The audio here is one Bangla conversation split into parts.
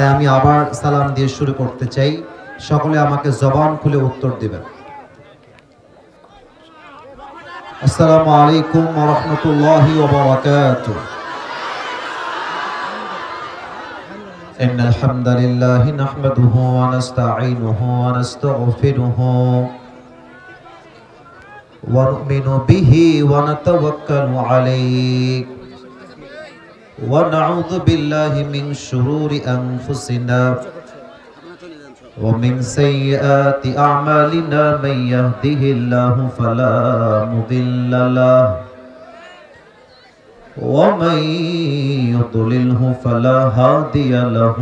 তাই আমি আবার সালাম দিয়ে শুরু করতে চাই। সকলে আমাকে জবান খুলে উত্তর দিবেন। আসসালামু আলাইকুম ওয়া রাহমাতুল্লাহি ওয়া বারাকাতুহু। ইন্নাল হামদালিল্লাহি নাহমাদুহু ওয়া নাস্তাঈনুহু ওয়া নাস্তাগফিরুহু ওয়া নু'মিনু বিহি ওয়া নাতাওয়াক্কালু আলাইহি ওয়া নাউযু বিল্লাহি মিন শুরুরি আনফুসিনা ومن سيئات أعمالنا من يهده الله فلا مضل له ومن يضلله فلا هادي له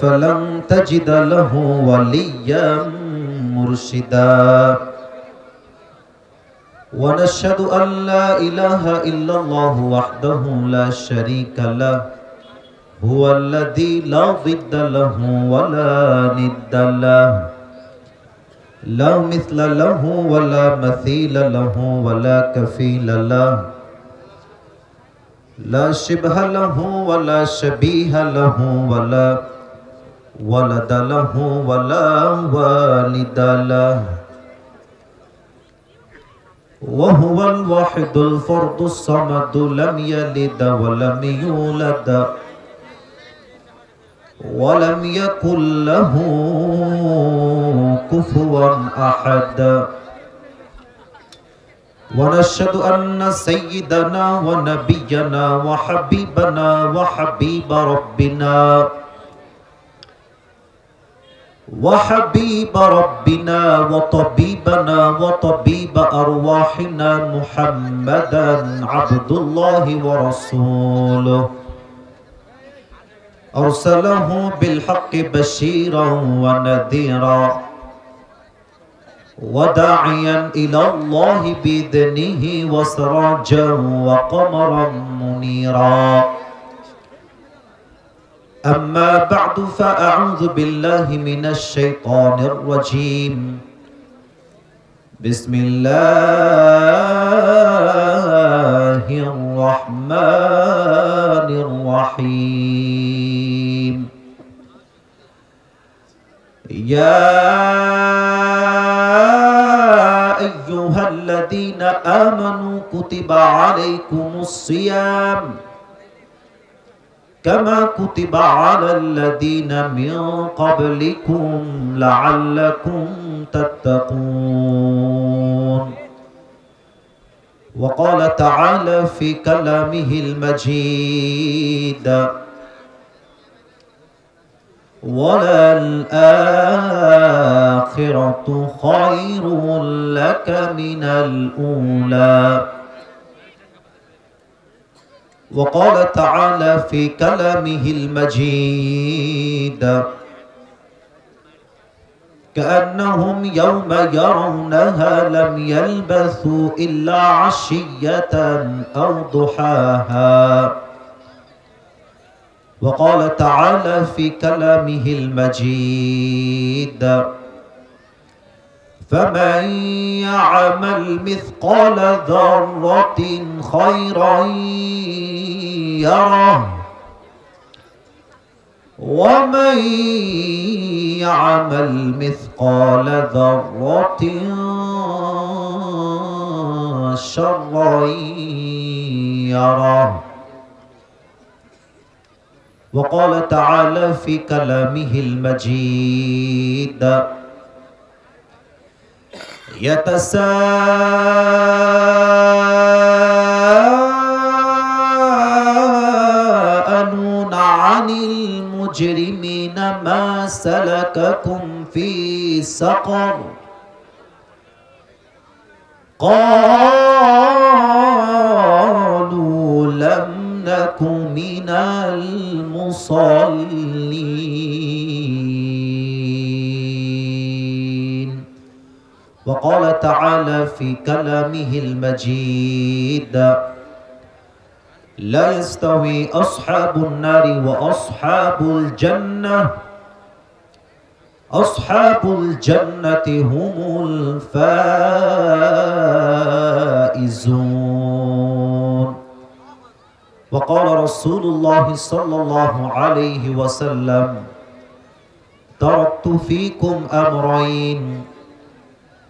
فلن تجد له وليا مرشدا ونشهد أن لا إله إلا الله وحده لا شريك له هو الذي لا ضد له ولا ند له لا مثل له ولا مثيل له ولا كفيل له لا شبه له ولا شبيه له ولا ولد له ولا والد له وهو الواحد الفرد الصمد لم يلد ولم يولد ولم يكن له كفوا أحد ونشهد أن سيدنا ونبينا وحبيبنا وحبيب ربنا وطبيبنا وطبيب أرواحنا محمدا عبد الله ورسوله أرسله بالحق بشيرا ونذيرا وداعيا إلى الله بإذنه وسراجا وقمرا منيرا أما بعد فأعوذ بالله من الشيطان الرجيم بسم الله الرحمن الرحيم يا أيها الذين آمنوا كتب عليكم الصيام كما كتب على الذين من قبلكم لعلكم تتقون وقال تعالى في كلامه المجيد وللآخرة خير لك من الأولى وقال تعالى في كلامه المجيد كأنهم يوم يرونها لم يلبثوا إلا عشية أو ضحاها وقال تعالى في كلامه المجيد فمن يعمل مثقال ذرة خيرا يره ومن يعمل مثقال ذرة شرا يره وقال تعالى في كلامه المجيد يتساءلون عن المجرمين ما سلككم في سقر قالوا لم نك من المصلين وقال تعالى في كلامه المجيد لا يستوي أصحاب النار وأصحاب الجنة أصحاب الجنة هم الفائزون وقال رسول الله صلى الله عليه وسلم تركت فيكم أمرين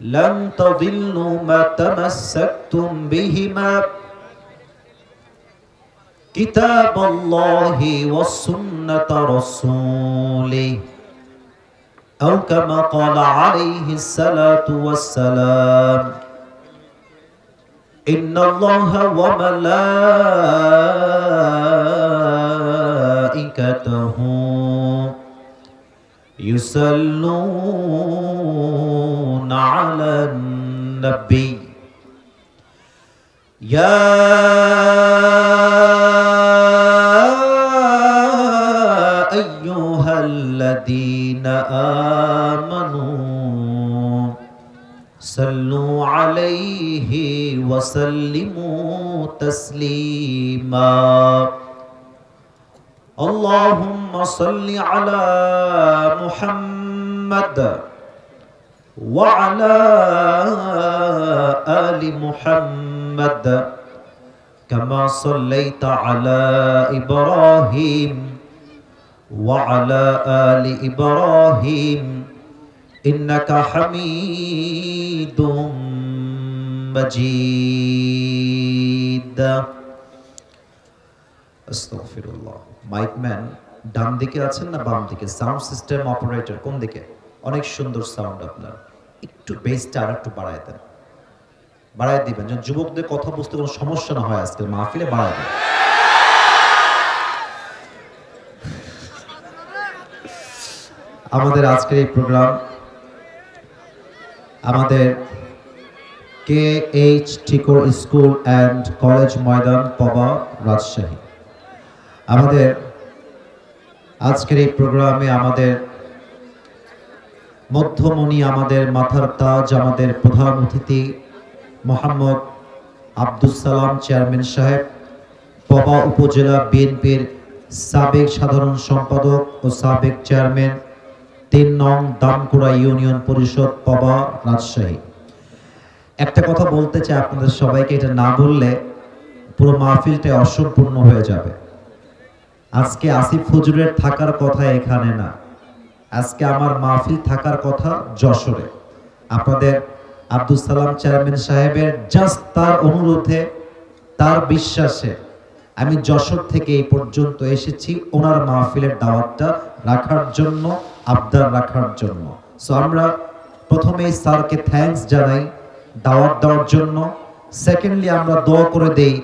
لن تضلوا ما تمسكتم بهما كتاب الله وسنة رسوله أو كما قال عليه الصلاة والسلام إن الله وملائكته يصلون على النبي يا أيها الذين آمنوا صلوا عليه وسلموا تسليما اللهم صل على محمد وعلى آل محمد كما صليت على إبراهيم وعلى آل إبراهيم إنك حميد مجيد আস্তাগফিরুল্লাহ। মাইকম্যান ডান দিকে আছেন না বাম দিকে? সাউন্ড সিস্টেম অপারেটর কোন দিকে? অনেক সুন্দর সাউন্ড আপনার, একটু বেসটা আর একটু বাড়ায় দেন, বাড়ায় দিবেন যেন যুবকদের কথা বুঝতে কোনো সমস্যা না হয়। আজকের মাহফিলে বাড়ায় দেন। আমাদের আজকের এই প্রোগ্রাম আমাদের KH Tikor school and college ময়দান পবা রাজশাহী। আমাদের আজকের এই প্রোগ্রামে আমাদের মধ্যমণি, আমাদের মাথার তাজ, আমাদের প্রধান অতিথি মোহাম্মদ আব্দুস সালাম চেয়ারম্যান সাহেব, পবা উপজেলা বিএনপির সাবেক সাধারণ সম্পাদক ও সাবেক চেয়ারম্যান, ৩ নং দামকুড়া ইউনিয়ন পরিষদ পবা রাজশাহী। একটা কথা বলতে চাই আপনাদের সবাইকে, এটা না বললে পুরো মাহফিলটা অসম্পূর্ণ হয়ে যাবে। আজকে আসিফ হুজুরের থাকার কথা এখানে না, আজকে আমার মাহফিল থাকার কথা যশোরে। আপনাদের আব্দুস সালাম চেয়ারম্যান সাহেবের জাস্ট তার অনুরোধে, তার বিশ্বাসে আমি যশোর থেকে এই পর্যন্ত এসেছি ওনার মাহফিলের দাওয়াতটা রাখার জন্য, আবদার রাখার জন্য। সো আমরা প্রথমেই স্যারকে থ্যাঙ্কস জানাই দাওয়াত দেওয়ার জন্য। সেকেন্ডলি আমরা দোয়া করে দেই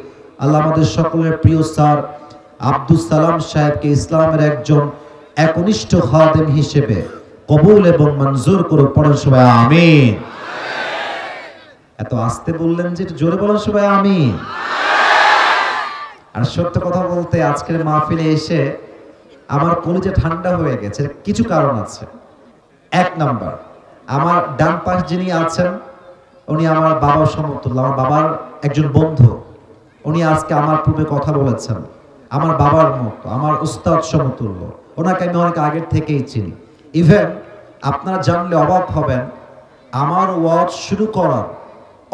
আল্লাহ আমাদের সকলের প্রিয় স্যার আব্দুস সালাম সাহেবকে ইসলামের একজন একনিষ্ঠ খাদেম হিসেবে কবুল এবং মঞ্জুর করে। পড়েন সবাই আমিন। এত আস্তে বললেন যে জোরে বলেন সবাই আমিন। আর সত্য কথা বলতে আজকের মাহফিলে এসে আমার কলিজা ঠান্ডা হয়ে গেছে। কিছু কারণ আছে। 1 নাম্বার, আমার ডান পাশ যিনি আছেন উনি আমার বাবার সমতুল্য, আমার বাবার একজন বন্ধু। উনি আজকে আমার পূর্বে কথা বলেছেন, আমার বাবার মতো, আমার উস্তাদ সমতুল্য। ওনাকে আমি অনেক আগের থেকেই চিনি। ইভেন আপনারা জানলে অবাক হবেন, আমার ওয়াজ শুরু করার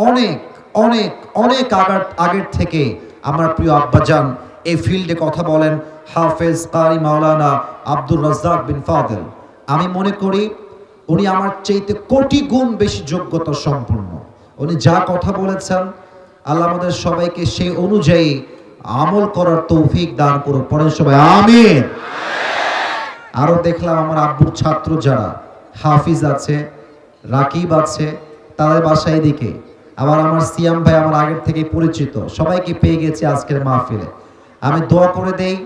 অনেক অনেক অনেক আগের থেকে আমার প্রিয় আব্বাজান এই ফিল্ডে কথা বলেন, হাফেজ কারি মাওলানা আব্দুর রাজ্জাক বিন ফাদেল। আমি মনে করি উনি আমার চাইতে কোটি গুণ বেশি যোগ্যতা সম্পন্ন। উনি যা কথা বলেছেন আল্লাহ আমাদের সবাইকে সেই অনুযায়ী আমল করার তৌফিক দান করুন। পড়েন সবাই আমিন। আরো দেখলাম আমার আব্বুর ছাত্র যারা হাফিজ আছে, রাকিব আছে, তাদের বাসা এদিকে। আবার আমার সিয়াম ভাই আমার আগের থেকে পরিচিত, সবাইকে পেয়ে গেছি আজকের মাহফিলে। আমি দোয়া করে দেই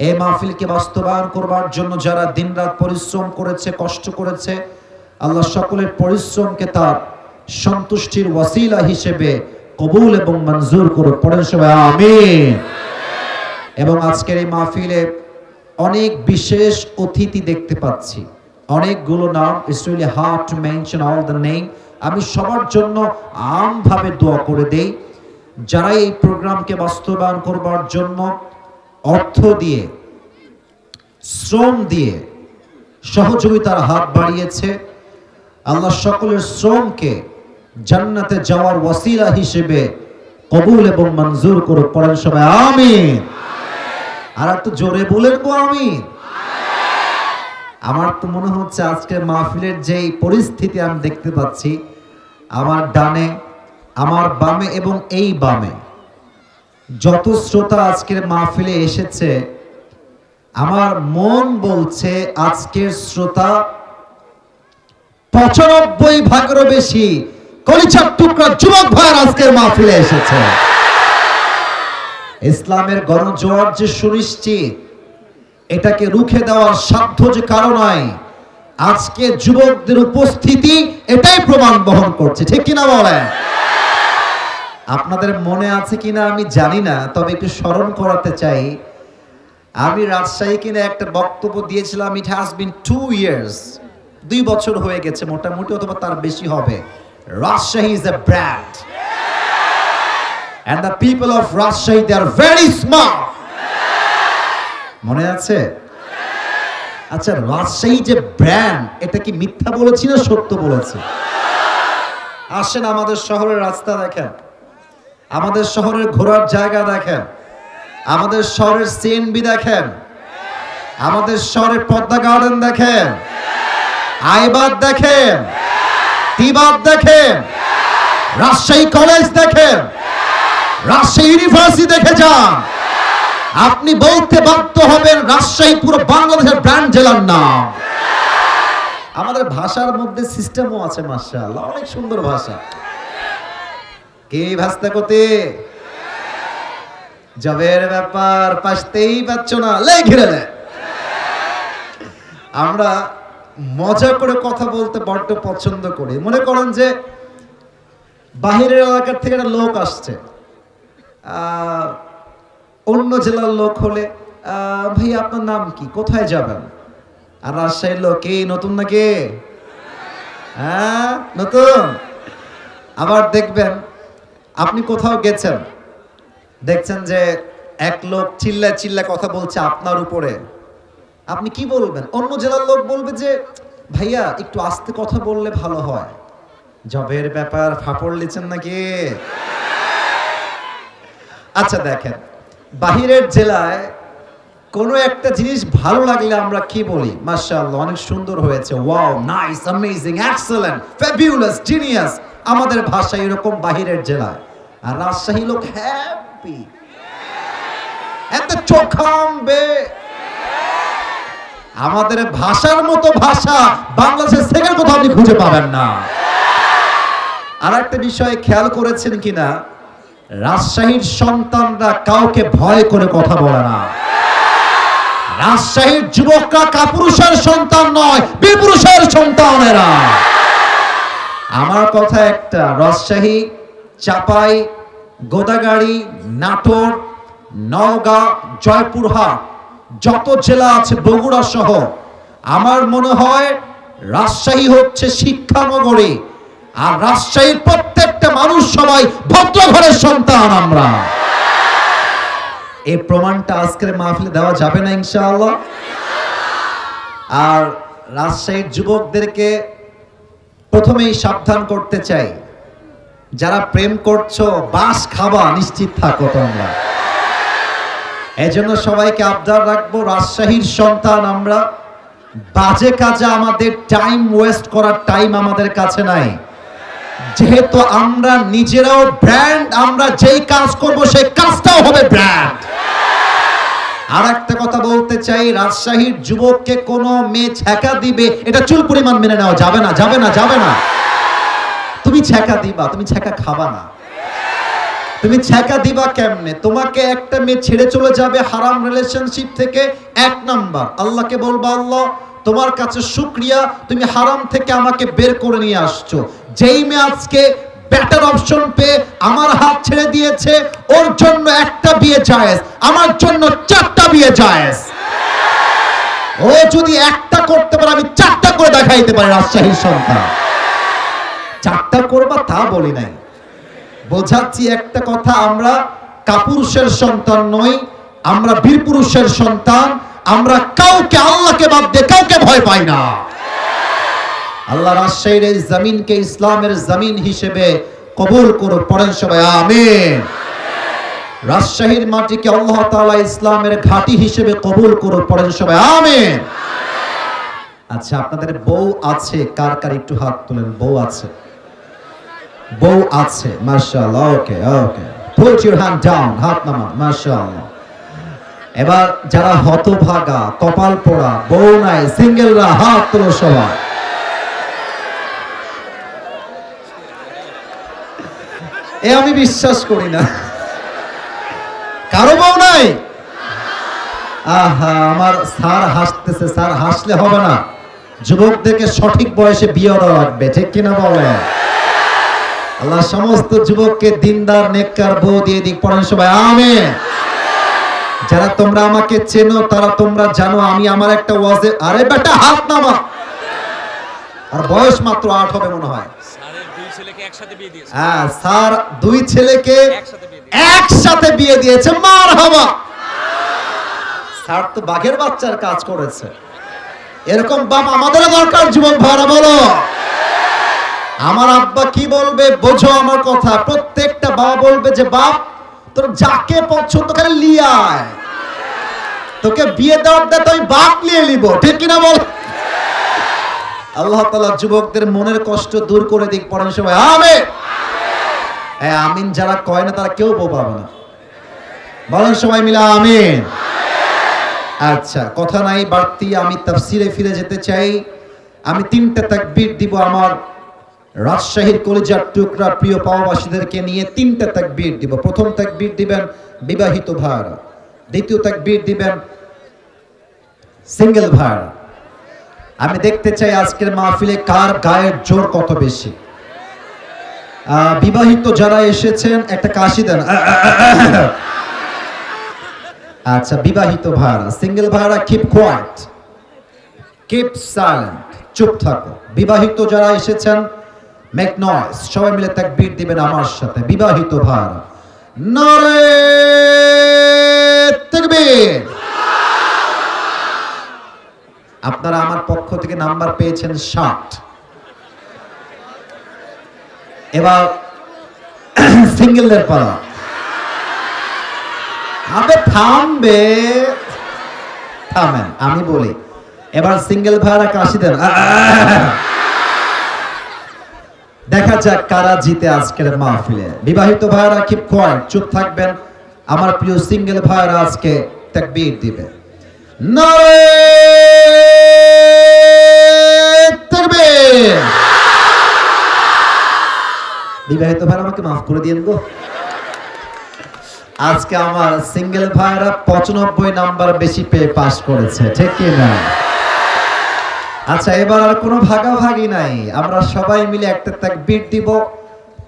এই মাহফিলকে বাস্তবায়ন করবার জন্য যারা দিনরাত পরিশ্রম করেছে, কষ্ট করেছে, আল্লাহ সকলের পরিশ্রমকে তার সন্তুষ্টির ওয়াসিলা হিসেবে কবুল এবং মঞ্জুর করুন। পড়েন সবাই আমিন। এবং আজকের এই মাহফিলে অনেক বিশেষ অতিথি দেখতে পাচ্ছি, অনেকগুলো নাম। It's really hard to mention all the name. আমি সবার জন্য আমভাবে দোয়া করে দেই যারা এই প্রোগ্রামকে বাস্তবায়ন করবার জন্য অর্থ দিয়ে, শ্রম দিয়ে, সহযোগিতার হাত বাড়িয়েছে। আল্লাহ সকলের শ্রমকে জান্নাতে যাওয়ার ওয়াসিলা হিসেবে কবুল এবং মঞ্জুর করুক। পড়েন সবাই আমিন। আর একটু জোরে বলেন গো আমিন। আমার তো মনে হচ্ছে আজকের মাহফিলের যেই পরিস্থিতি আমি দেখতে পাচ্ছি, আমার ডানে, আমার বামে এবং এই বামে যত শ্রোতা আজকের মাহফিলে এসেছে, আমার মন বলছে আজকের শ্রোতা 95 ভাগেরও বেশি কলিজার টুকরা যুবক ভাইয়ের আজকের মাহফিলে এসেছে। ইসলামের গণজোয়ার যে সুনিশ্চিত, এটাকে রুখে দেওয়ার সাধ্য যে কারো নাই, আজকে যুবকদের উপস্থিতি এটাই প্রমাণ বহন করছে। ঠিক কিনা বলেন? আপনাদের মনে আছে কিনা আমি জানি না, তবে একটু স্মরণ করাতে চাই। আমি রাজশাহী কিনা একটা বক্তব্য দিয়েছিলাম, ইট হ্যাজ বিন 2 years, 2 বছর হয়ে গেছে মোটামুটি, অথবা তার বেশি হবে। Rajshahi is a brand and the people of Rajshahi, they are very smart. মনে আছে? আচ্ছা, রাজশাহী যে ব্র্যান্ড, এটা কি মিথ্যা বলেছি না সত্য বলেছি? আসেন আমাদের শহরের রাস্তা দেখেন, আমাদের শহরের ঘোরার জায়গা দেখেন, আমাদের শহরের সিএনবি দেখেন, আমাদের শহরের পদ্মা গার্ডেন দেখেন, আইবাদ দেখেন, তিবাদ দেখেন, রাজশাহী কলেজ দেখেন, রাজশাহী ইউনিভার্সিটি দেখে যান। আপনি বলতে বাধ্য হবেন রাজশাহী পুরো বাংলাদেশের ব্র্যান্ড জেলার নাম। আমাদের ভাষার মধ্যে সিস্টেমও আছে, মাশাআল্লাহ, অনেক সুন্দর ভাষা। কে ভাস্তা কোতে জবের ব্যাপার পাশতেই পাচ্ছ না, লে ঘিরে লে। আমরা মজা করে কথা বলতে বড্ড পছন্দ করি। মনে করেন যে বাহিরের এলাকার থেকে একটা লোক আসছে, অন্য জেলার লোক হলে ভাই আপনার নাম কি, কোথায় যাবেন? আর রাজশাহীর লোক, কে নতুন নাকি? হ্যাঁ নতুন। আবার দেখবেন আপনি কোথাও গেছেন, দেখছেন যে এক লোক চিল্লায় চিল্লায় কথা বলছে আপনার উপরে, আপনি কি বলবেন? অন্য জেলার লোক বলবে যে ভাইয়া একটু আস্তে কথা বললে ভালো হয়। জবের ব্যাপার ফাপড় লিছেন নাকি? আচ্ছা দেখেন, বাহিরের জেলায় কোনো একটা জিনিস ভালো লাগলে আমরা কি বলি? মাশাআল্লাহ, অনেক সুন্দর হয়েছে, wow, nice, amazing, excellent, fabulous, genius. আমাদের ভাষা এরকম বাহিরের জেলায়। আর রাজশাহী লোক হ্যাপি, এত চোখাম্বে। আমাদের ভাষার মতো ভাষা বাংলাদেশের সেকেন্ড কোথাও আপনি খুঁজে পাবেন না। আর একটা বিষয় খেয়াল করেছেন কিনা, রাজশাহীর সন্তানরা কাউকে ভয় করে কথা বলে না। রাজশাহীর যুবকরা কাপুরুষের সন্তান নয়, বীরপুরুষের সন্তান এরা। আমার কথা একটা, রাজশাহী, চাপাই, গোদাগাড়ি, নাটোর, নওগাঁ, জয়পুরহাট, যত জেলা আছে, বগুড়া সহ, আমার মনে হয় রাজশাহী হচ্ছে শিক্ষানগরী। আর রাজশাহীর প্রত্যেকটা মানুষ সবাই ভদ্র ঘরের সন্তান আমরা। এই প্রমাণটা আজকের মাহফিলে দেওয়া যাবে না ইনশাআল্লাহ। আর রাজশাহীর যুবকদেরকে প্রথমেই সাবধান করতে চাই, যারা প্রেম করছো বাস খাবা, নিশ্চিত থাকো তোমরা। এজন্য সবাইকে আবদার রাখবো, রাজশাহীর সন্তান আমরা, বাজে কাজে আমাদের টাইম ওয়েস্ট করার টাইম আমাদের কাছে নাই। যেহেতু আমরা নিজেরাও ব্র্যান্ড, আমরা যেই কাজ করব সেই কাজটাও হবে ব্র্যান্ড। আর একটা কথা বলতে চাই, রাজশাহীর যুবককে কোনো মেয়ে ছ্যাঁকা দিবে, এটা চুল পরিমাণ মেনে নেওয়া যাবে না, যাবে না, যাবে না। তুমি ছ্যাঁকা দিবা, তুমি ছ্যাঁকা খাবা না। তুমি ছ্যাঁকা দিবা কেমনে? তোমাকে একটা মেয়ে ছেড়ে চলে যাবে হারাম রিলেশনশিপ থেকে, 1 নাম্বার আল্লাহকে বলবা, আল্লাহ তোমার কাছে শুকরিয়া, তুমি হারাম থেকে আমাকে বের করে নিয়ে আসছো। যেই মেয়ে আজকে বেটার অপশন পেয়ে আমার হাত ছেড়ে দিয়েছে, ওর জন্য একটা বিয়ে জায়েজ, আমার জন্য 4টা বিয়ে জায়েজ। ও যদি একটা করতে পারে, আমি 4টা করে দেখাইতে পারি। রাজশাহীর সন্তান 4টা করবা তা বলি নাই, বোঝাচ্ছি একটা কথা, আমরা কাপুরুষের সন্তান নই, আমরা বীরপুরুষের সন্তান। আমরা কাউকে, আল্লাহকে বাদ দিয়ে কাউকে ভয় পাই না। আল্লাহ রাজশাহীর এই জমিনকে ইসলামের জমিন হিসেবে কবুল করুন। পড়েন সবাই আমিন। রাজশাহীর মাটিকে আল্লাহ তাআলা ইসলামের ঘাঁটি হিসেবে কবুল করুন, পড়েন সবাই আমিন। আচ্ছা, আপনাদের বউ আছে? কার কার একটু হাত তুলেন। বউ আছে? বউ আছে, মাশাআল্লাহ। ওকে ওকে, পুট ইউর হ্যান্ড ডাউন, হাত নামান, মাশাআল্লাহ। এবার যারা হতভাগা, কপাল পোড়া, বউ নাই, সিঙ্গেলরা হাত তোলো সবাই। আমি বিশ্বাস করি না কারো বউ নাই। আহা, আমার স্যার হাসতেছে। স্যার হাসলে হবে না, যুবকদেরকে সঠিক বয়সে বিয়ে দেওয়া লাগবে, ঠিক কিনা বলেন? আল্লাহ সমস্ত যুবককে দিনদার নেককার বউ দিয়ে দিক, পড়েন সবাই আমিন। যারা তোমরা আমাকে চেনো তারা তোমরা জানো আমি আমার একটা ওয়াজে, আরে বেটা হাত নামা, আর বয়স মাত্র 8 হবে মনে হয়। স্যারের 2 ছেলেকে একসাথে বিয়ে দিয়েছে। হ্যাঁ, স্যার 2 ছেলেকে একসাথে বিয়ে দিয়েছে, মারহাবা। স্যার তো বাঘের বাচ্চার কাজ করেছে। এরকম বাপ আমাদেরও দরকার, যুবক ভাইরা বলো। আমার আব্বা কি বলবে বোঝো আমার কথা। প্রত্যেকটা বাবা বলবে যে বাপ তোর যাকে পছন্দ করে লিয়ে আয়, তোকে বিয়ে দেওয়ার দে, তুই বাপ নিয়ে নিব, ঠিক কিনা বল? আল্লাহ তাআলা যুবকদের মনের কষ্ট দূর করে দিক, পড়েন সবাই আমিন। হ্যাঁ, আমিন যারা কয় না তারা কেউ বউ পাবে না, বলেন সবাই মিলে আমিন। আচ্ছা, কথা নাই বাড়তি, আমি তাফসিরে ফিরে যেতে চাই। আমি 3টা তাকবীর দিব আমার রাজশাহীর কলিজার টুকরা প্রিয় পাওয়াবাসীদেরকে নিয়ে 3টা তাকবীর দিব। প্রথম তাকবীর দিবেন বিবাহিত ভাইরা, দ্বিতীয় তাকবীর দিবেন সিঙ্গেল ভাইরা। আমি দেখতে চাই আজকের মাহফিলে কার গায়ের জোর কত বেশি। বিবাহিত যারা এসেছেন একটা কাশি দেন। আচ্ছা, বিবাহিত ভাইরা, সিঙ্গেল ভাইরা কিপ কোয়াইট, কিপ সাইলেন্ট, চুপ থাকো। বিবাহিত যারা এসেছেন মেক নয়েজ, সবাই মিলে তাকবীর দিবেন আমার সাথে। বিবাহিত ভাইরা, নারে তাকবীর। আপনারা আমার পক্ষ থেকে নাম্বার পেয়েছেন 60। এবার সিঙ্গেলদের পালা। আবে থামবে, থামেন, আমি বলি। এবার সিঙ্গেল ভাইরা কাশি দেন। দেখা যাক কারা জিতে আজকের মাহফিলে। বিবাহিত ভাইরা কিপ কোয়াইট, চুপ থাকবেন। আমার প্রিয় সিঙ্গেল ভাইরা আজকে তাকবীর দিবে। নারে তাকবীর। বিবাহিত ভাইরা আমাকে মাফ করে দিয়েন গো। আজকে আমার সিঙ্গেল ভাইরা 95 নাম্বার বেশি পেয়ে পাস করেছে, ঠিক কি না? আচ্ছা, এবার আর কোনো ভাগাভাগি নাই, আমরা সবাই মিলে একটা তাকবীর দিব।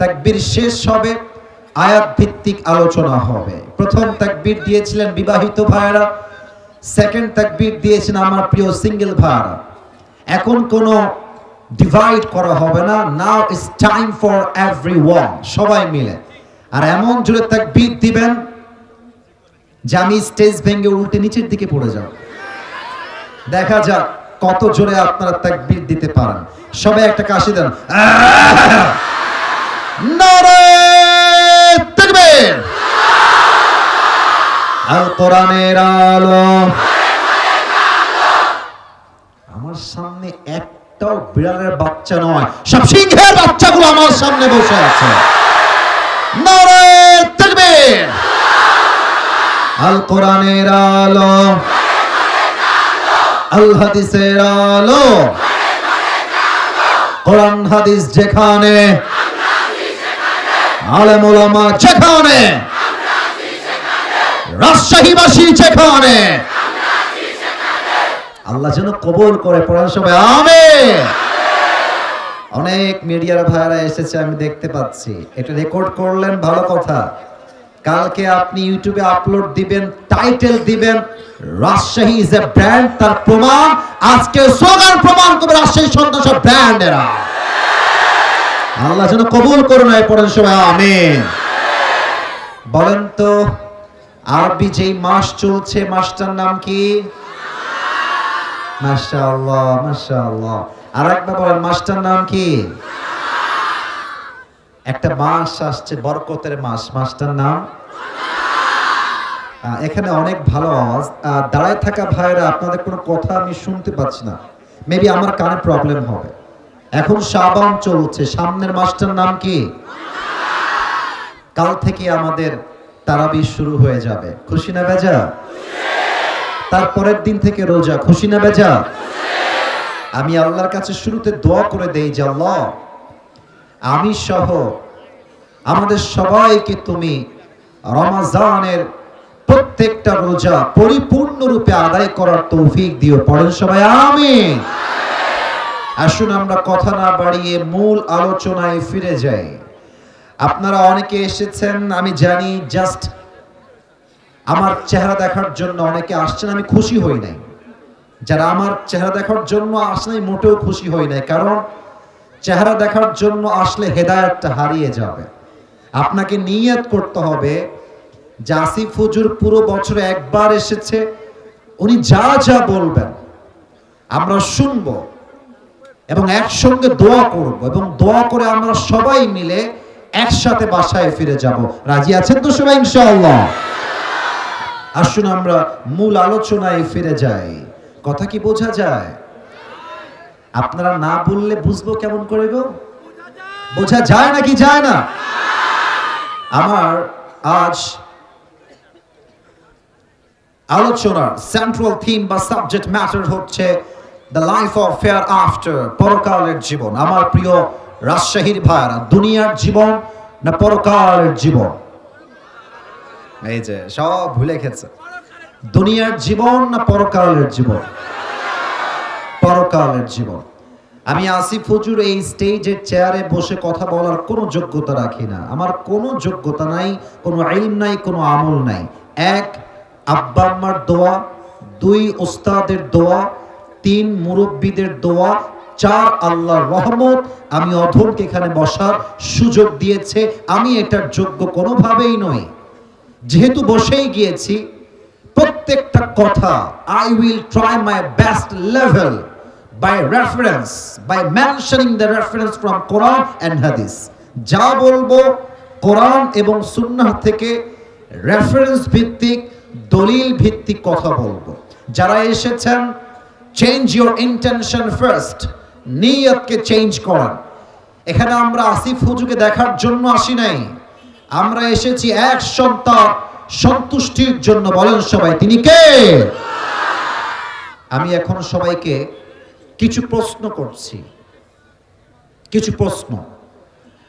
তাকবীর শেষ হবে, আয়াত ভিত্তিক আলোচনা হবে। প্রথম তাকবীর দিয়েছিলেন বিবাহিত ভাইরা, সেকেন্ড তাকবীর দিয়েছেন আমার প্রিয় সিঙ্গেল ভাইরা। এখন কোনো ডিভাইড করা হবে না, now is time for everyone, সবাই মিলে। আর এমন জোরে তাকবীর দিবেন যে আমি স্টেজ ভেঙে উল্টে নিচের দিকে পড়ে যাব। দেখা যাক কত জোরে আপনারা তাকবীর দিতে পারেন। সবাই একটা কাশি দেন। নারে তাকবীর। আল কোরআনের আলো। আমার সামনে একটাও বিড়ালের বাচ্চা নয়, সব সিংহের বাচ্চাগুলো আমার সামনে বসে আছে। নারে তাকবীর। আল কোরআনের আলো, আল হাদিসের আলো। কোরআন হাদিস যেখানে, আলেম ওলামা যেখানে, রাজশাহীবাসী যেখানে, আল্লাহ যেন কবুল করে, পড়ার সবাই আমিন। অনেক মিডিয়ার ভাইরা এসেছে আমি দেখতে পাচ্ছি, এটা রেকর্ড করলেন, ভালো কথা। কালকে আপনি ইউটিউবে আপলোড দিবেন, টাইটেল দিবেন রাজশাহী ইজ এ ব্র্যান্ড। তার প্রমাণ আজকে স্লোগান প্রমাণ করবে রাজশাহী সন্ত্রাস ব্র্যান্ডেরা। আল্লাহ যেন কবুল করুন, পড়েন সবাই আমিন। বলেন তো আরবি যেই মাস চলছে মাসটার নাম কি? মাশাআল্লাহ মাশাআল্লাহ। আর একবার বলেন মাসটার নাম কি? একটা মাস আসছে বরকতের মাস, মাসটার নাম এখানে অনেক ভালো আওয়াজ। দাঁড়ায় থাকা ভাইরা আপনাদের কোনো কথা আমি শুনতে পাচ্ছি না, মেবি আমার কানে প্রবলেম হবে। এখন শাবান চলছে, সামনের মাসটার নাম কি? কাল থেকে আমাদের তারাবি শুরু হয়ে যাবে, খুশি না বেজা? তারপরের দিন থেকে রোজা, খুশি না বেজা? আমি আল্লাহর কাছে শুরুতে দোয়া করে দেই যে আল্লাহ, আমি সহ আমাদের সবাইকে তুমি রমজানের প্রত্যেকটা রোজা পরিপূর্ণরূপে আদায় করার তৌফিক দিও। পড়েন সবাই আমিন। আসুন আমরা কথা না বাড়িয়ে মূল আলোচনায় ফিরে যাই। আপনারা অনেকে এসেছেন আমি জানি, জাস্ট আমার চেহারা দেখার জন্য অনেকে আসছেন, আমি খুশি হই নাই। যারা আমার চেহারা দেখার জন্য আসে নাই মোটেও খুশি হই নাই, কারণ চেহারা দেখার জন্য আসলে হেদায়েতটা হারিয়ে যাবে। আপনাকে নিয়ত করতে হবে যে আসিফ হুজুর পুরো বছরে একবার এসেছে, উনি যা যা বলবেন আমরা শুনবো এবং একসঙ্গে দোয়া করব, এবং দোয়া করে আমরা সবাই মিলে একসাথে বাসায় ফিরে যাব। রাজি আছেন তো সবাই ইনশাআল্লাহ? আসুন আমরা মূল আলোচনায় ফিরে যাই। কথা কি বোঝা যায়? আপনারা না বললে বুঝবো কেমন করে গো? বোঝা যায় নাকি যায় না? আমার আজ আলোচনার সেন্ট্রাল থিম বা সাবজেক্ট ম্যাটার হচ্ছে the life of fair after, পরকালের জীবন। আমার প্রিয় রাজশাহীর ভাইরা, দুনিয়ার জীবন না পরকালের জীবন? এই যে সব ভুলে গেছে, দুনিয়ার জীবন না পরকালের জীবন? পরকালের জীবন। আমি আসিফ হুজুর এই স্টেজের চেয়ারে বসে কথা বলার কোনো যোগ্যতা রাখি না। আমার কোনো যোগ্যতা নাই, কোনো ইলম নাই, কোনো আমল নাই। এক, আব্বা আম্মার দোয়া, দুই, ওস্তাদের দোয়া, তিন, মুরব্বীদের দোয়া, চার, আল্লাহর রহমত। আমি অধমকে এখানে বসার সুযোগ দিয়েছে, আমি এটার যোগ্য কোনোভাবেই নই। যেহেতু বসেই গিয়েছি, প্রত্যেকটা কথা I will try my best level by reference, by mentioning the reference from Quran and Hadith. যা বলবো কোরআন এবং সুন্নাহ থেকে রেফারেন্স ভিত্তিক, দলিল ভিত্তিক কথা বলবো। যারা এসেছেন, চেঞ্জ ইউর ইন্টেনশন ফার্স্ট, নিয়তকে চেঞ্জ করেন। এখানে আমরা আসিফ হুজুরকে দেখার জন্য আসি নাই, আমরা এসেছি এক সন্তান সন্তুষ্টির জন্য। বলেন সবাই, তিনি কে? আমি এখন সবাইকে কিছু প্রশ্ন করছি, কিছু প্রশ্ন,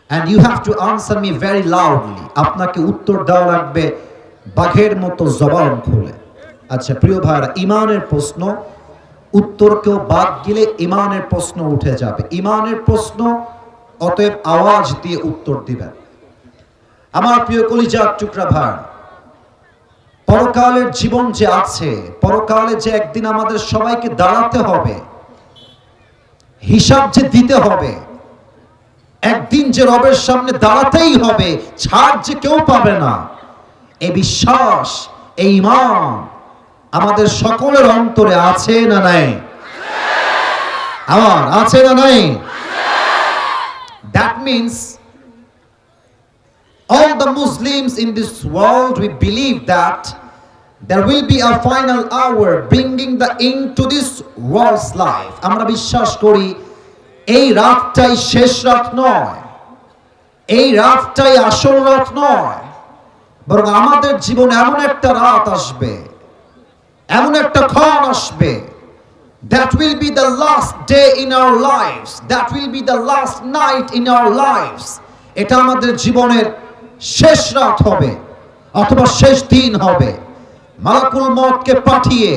and you have to answer me very loudly. আপনাকে উত্তর দেওয়া লাগবে বাঘের মতো জবান খুলে। আচ্ছা প্রিয় ভাইরা, ইমানের প্রশ্ন, উত্তর কেউ বাদ গেলে ইমানের প্রশ্ন উঠে যাবে। ইমানের প্রশ্ন, অতএব আওয়াজ দিয়ে উত্তর দিবেন। আমার প্রিয় কলিজার টুকরা ভাই, পরকালের জীবন যে আছে, পরকালে যে একদিন আমাদের সবাইকে দাঁড়াতে হবে, হিসাব যে দিতে হবে, একদিন যে রবের সামনে দাঁড়াতেই হবে, ছাড় যে কেউ পাবে না, এই বিশ্বাস, এই ঈমান আমাদের সকলের অন্তরে আছে না নাই? আমার আছে না নাই? That means all the Muslims in this world, we believe that there will be a final hour bringing the end to this world's life. আমরা বিশ্বাস করি এই রাতটাই শেষ রাত নয়, এই রাতটাই আসল রাত নয়, বরং আমাদের জীবনে এমন একটা রাত আসবে, এমন একটা ক্ষণ আসবে, that will be the last day in our lives, that will be the last night in our lives. এটা আমাদের জীবনের শেষ রাত হবে অথবা শেষ দিন হবে। মালাকুল মউতকে পাঠিয়ে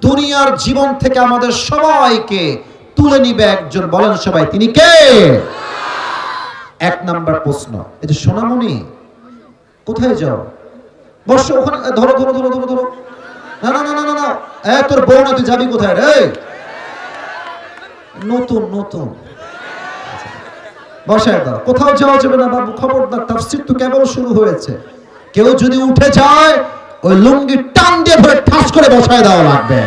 দুনিয়ার জীবন থেকে আমাদের সবাইকে তুলে নিবে একজন। বলেন সবাই, তিনি কে? এক নাম্বার প্রশ্ন, এই যে সোনামণি কোথায় যাও? বসো ওখানে, ধরো ধরো ধরো ধরো ধরো। না না না না না, তোর বউ না, তুই যাবি কোথায় রে? নতুন নতুন বসায় দাও, কোথাও যাওয়া যাবে না বাবু, খবরদার, তাফসীর তো কেবল শুরু হয়েছে। কেউ যদি উঠে যায়, ওই লুঙ্গি টান দিয়ে ধরে ঠাস করে বসায় দেওয়া লাগবে।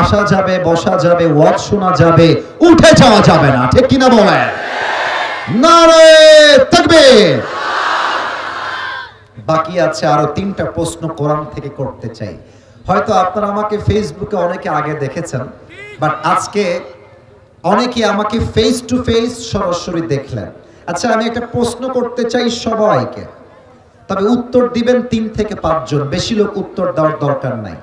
আসা যাবে, বসা যাবে, ওয়াজ শোনা যাবে, উঠে যাওয়া যাবে না, ঠিক কিনা বলেন? নারে তাকবীর। বাকি আছে আরো 3টা প্রশ্ন কোরআন থেকে করতে চাই। হয়তো আপনারা আমাকে ফেসবুকে অনেকে আগে দেখেছেন, বাট আজকে অনেকে আমাকে ফেস টু ফেস সরাসরি দেখলেন। আচ্ছা, আমি একটা প্রশ্ন করতে চাই সবাইকে, তবে উত্তর দিবেন 3 থেকে 5 জন, বেশি লোক উত্তর দেওয়ার দরকার নাই।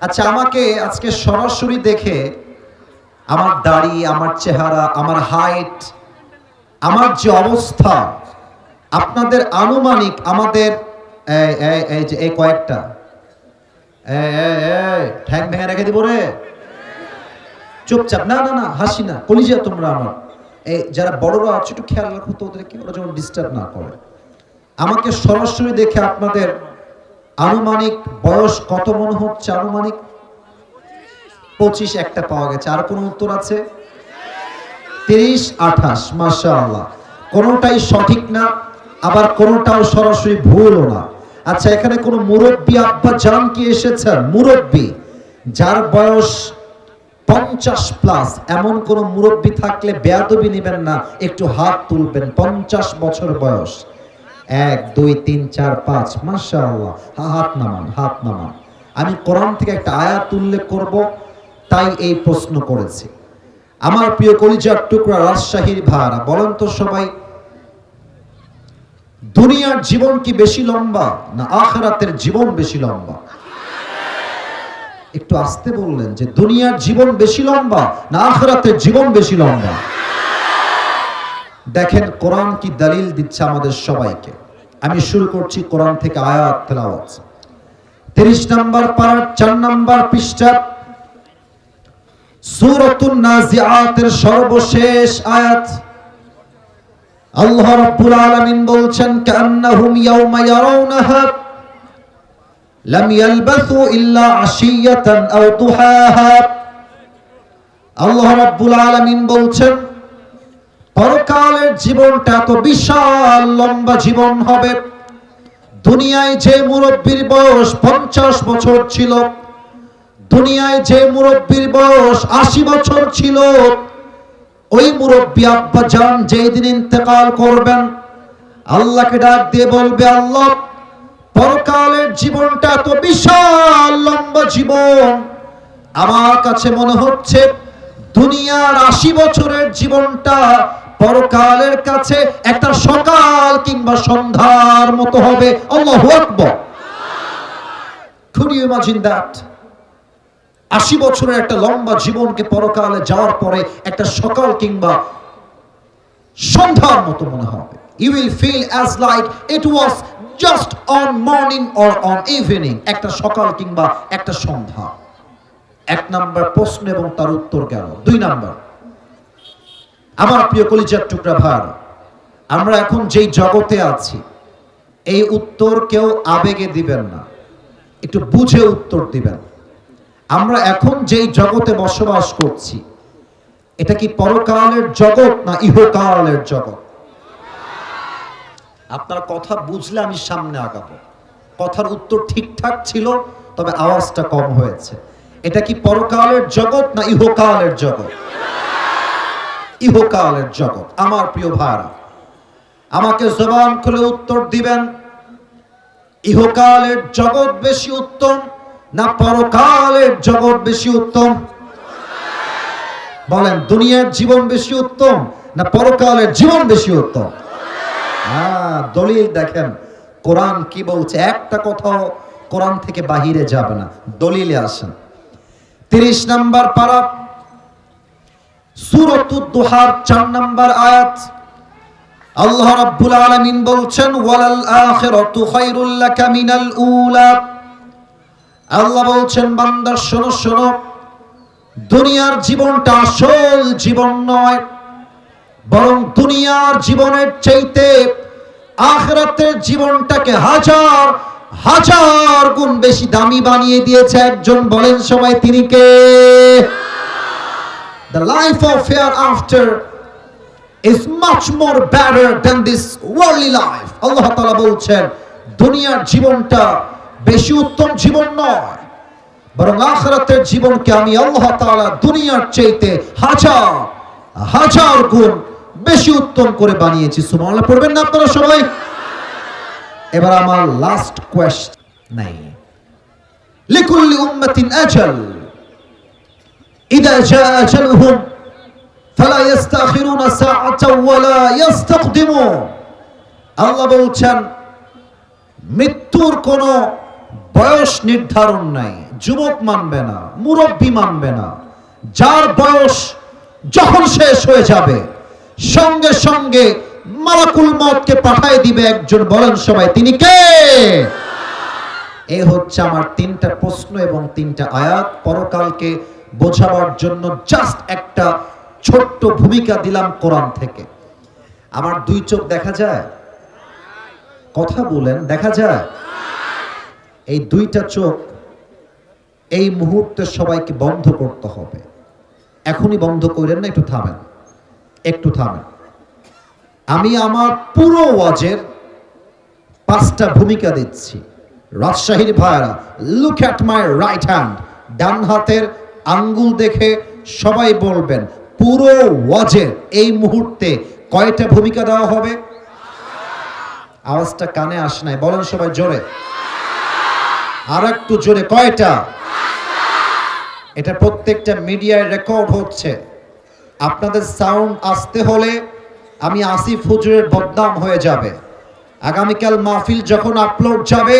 আচ্ছা, আমাকে আজকে সরাসরি দেখে আমার দাড়ি, আমার চেহারা, আমার হাইট, আমার যে অবস্থা, আপনাদের আনুমানিক আমাদের এই যে এই কয়েকটা ঠ্যাং ভেঙে রেখে দিব রে, চুপচাপ, না না না, হাসি না, কলিজা তোমরা আমার। এই যারা বড়রা আছে একটু খেয়াল রাখো তো ওদেরকে, ওরা যেন ডিস্টার্ব না করে। আমাকে সরাসরি দেখে আপনাদের আনুমানিক বয়স কত মনে হচ্ছে? আনুমানিক 25 একটা পাওয়া গেছে। আর কোন উত্তর আছে? 30, 28, মাশাআল্লাহ। কোনটাই সঠিক না, আবার কোনটাও সরাসরি ভুলও না। আচ্ছা, এখানে কোন মুরব্বী আব্বা জান কি এসেছেন? মুরব্বী যার বয়স 50 প্লাস, এমন কোন মুরব্বী থাকলে বেয়াদবি নেবেন না, একটু হাত তুলবেন। 50 বছর বয়স, 1 2 3 4 5, মাশাআল্লাহ। হাত নামান, হাত নামান। আমি কোরআন থেকে একটা আয়াত উল্লেখ করব, তাই এই প্রশ্ন করেছি। আমার প্রিয় কলিজার টুকরা রাজশাহীর ভাইরা, বলেন তো সবাই, দুনিয়ার জীবন কি বেশি লম্বা না আখিরাতের জীবন বেশি লম্বা? একটু আস্তে বললেন যে দুনিয়ার জীবন বেশি লম্বা না আখিরাতের জীবন বেশি লম্বা? দেখেন কোরআন কি দলিল দিচ্ছে আমাদের সবাইকে। আমি শুরু করছি কোরআন থেকে আয়াত তেলাওয়াত। 30 নম্বর পারা 4 নম্বর পৃষ্ঠা, সূরাতুন নাজিআতের সর্বশেষ আয়াত। আল্লাহ রাব্বুল আলামিন বলছেন, কান্নাহুম ইয়াওমা ইয়ারাউনাহা লাম ইয়ালবাসু ইল্লা আশিয়াতান আও দুহাহা। আল্লাহ রাব্বুল আলামিন বলছেন, পরকালের জীবনটা এত বিশাল লম্বা জীবন হবে। দুনিয়ায় যে মুরব্বির বয়স 50 বছর ছিল, দুনিয়ায় যে মুরব্বির বয়স 80 বছর ছিল, ওই মুরব্বী আব্বা জান যেই দিন ইন্তেকাল করবেন, আল্লাহকে ডাক দিয়ে বলবে, আল্লাহ, পরকালের জীবনটা এত বিশাল লম্বা জীবন, আমার কাছে মনে হচ্ছে দুনিয়ার 80 বছরের জীবনটা পরকালের কাছে একটা সকাল কিংবা সন্ধ্যার মতো হবে। আল্লাহু আকবার। Could you imagine that? 80 বছরের একটা লম্বা জীবনকে পরকালে যাওয়ার পরে একটা সকাল কিংবা সন্ধ্যার মতো মনে হবে। You will feel as like it was just on morning or on evening, একটা সকাল কিংবা একটা সন্ধ্যা। 1 নাম্বার প্রশ্ন এবং তার উত্তর গেল। 2 নাম্বার, আমার প্রিয় কলিজার টুকরা ভাই, আমরা এখন যেই জগতে আছি, এই উত্তর কেউ আবেগে দিবেন না, একটু বুঝে উত্তর দিবেন। আমরা এখন যেই জগতে বসবাস করছি, এটা কি পরকালের জগৎ না ইহকালের জগৎ? আপনার কথা বুঝলে আমি সামনে আগাবো। কথার উত্তর ঠিকঠাক ছিল, তবে আওয়াজটা কম হয়েছে। এটা কি পরকালের জগৎ না ইহকালের জগৎ? ইহকালের জগৎ। আমার প্রিয় ভাইরা, আমাকে জবান খুলে উত্তর দিবেন, ইহকালের জগৎ বেশি উত্তম না পরকালের জগৎ বেশি উত্তম? বলেন, দুনিয়ার জীবন বেশি উত্তম না পরকালের জীবন বেশি উত্তম? দলিল দেখেন কোরআন কি বলছে, একটা কথাও কোরআন থেকে বাহিরে যাবে না, দলিলে আসেন। 30 নম্বর পারা, সূরাতুদ দুহার 4 নম্বর আয়াত। আল্লাহ রাব্বুল আলামিন বলছেন, ওয়ালাল আখিরাতু খায়রুল লাকা মিনাল উলা। আল্লাহ বলছেন, বান্দা শোনো শোনো, দুনিয়ার জীবনটা আসল জীবন নয়, বরং দুনিয়ার জীবনের চাইতে আখিরাতের জীবনটাকে হাজার হাজার গুণ বেশি দামি বানিয়ে দিয়েছে একজন। বলেন সবাই, তিনি কে? The life of hereafter is much more better than this worldly life. আল্লাহ তাআলা বলছেন, দুনিয়ার জীবনটা বেশি উত্তম জীবন নয়, বরং আখিরাতের জীবনকে আমি আল্লাহ তাআলা দুনিয়ার চাইতে হাজার হাজার গুণ বেশি উত্তম করে বানিয়েছি। সুবহানাল্লাহ পড়বেন না আপনারা সবাই? এবার আমার লাস্ট কোয়েশ্চন নাই লিকুল্লি উম্মাতিন আজাল ইদা জাআ আজালুহুম ফালা ইস্তাখিরুনা সাআতাও ওয়ালা ইস্তাকদিমুন। আল্লাহ বলছেন মৃত্যুর কোনো বয়স নির্ধারণ নাই। যুবক মানবে না, মুরব্বী মানবে না। যার বয়স যখন শেষ হয়ে যাবে সঙ্গে সঙ্গে মালাকুল মউতকে পাঠিয়ে দিবে একজন। বলেন সবাই তিনি কে? এই হচ্ছে আমার তিনটা প্রশ্ন এবং তিনটা আয়াত। পরকালকে বোঝাবার জন্য জাস্ট একটা ছোট্ট ভূমিকা দিলাম কোরআন থেকে। আমার দুই চোখ দেখা যায়? কথা বলেন, দেখা যায়? এই দুইটা চোখ এই মুহূর্তে সবাইকে বন্ধ করতে হবে। এখনই বন্ধ করেন না, একটু থামেন, একটু থামেন। আমি আমার পুরো ওয়াজের 5টা ভূমিকা দিচ্ছি। রাজশাহীর ভাইরা, look at my right hand, ডান হাতের আঙ্গুল দেখে সবাই বলবেন পুরো ওয়াজের এই মুহূর্তে কয়টা ভূমিকা দেওয়া হবে? আওয়াজটা কানে আসে নাই, বলেন সবাই জোরে, আর একটু জোরে, কয়টা? এটা প্রত্যেকটা মিডিয়ায় রেকর্ড হচ্ছে। আপনাদের সাউন্ড আসতে হলে আমি আসিফ হুজুরের বদনাম হয়ে যাবে। আগামীকাল মাহফিল যখন আপলোড যাবে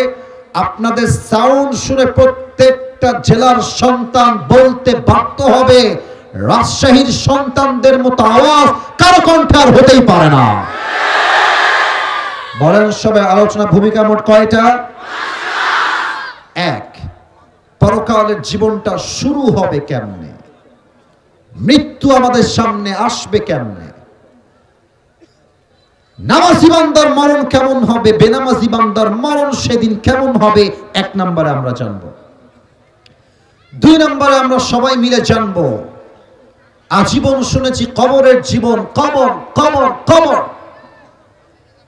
আপনাদের সাউন্ড শুনে প্রত্যেকটা জেলার সন্তান বলতে বাধ্য হবে রাজশাহীর সন্তানদের মতো আওয়াজ কারো কণ্ঠে আর হতেই পারে না। বলেন সবাই আলোচনা ভূমিকা মোট কয়টা? 1, পরকালের জীবনটা শুরু হবে কেমনে? মৃত্যু আমাদের সামনে আসবে কেমনে? নামাজি বান্দার মরণ কেমন হবে, বেনামাজি বান্দার মরণ সেদিন কেমন হবে? 1 নম্বরে আমরা জানবো। 2 নম্বরে আমরা সবাই মিলে জানবো আজীবন শুনেছি কবরের জীবন, কবর কবর কবর।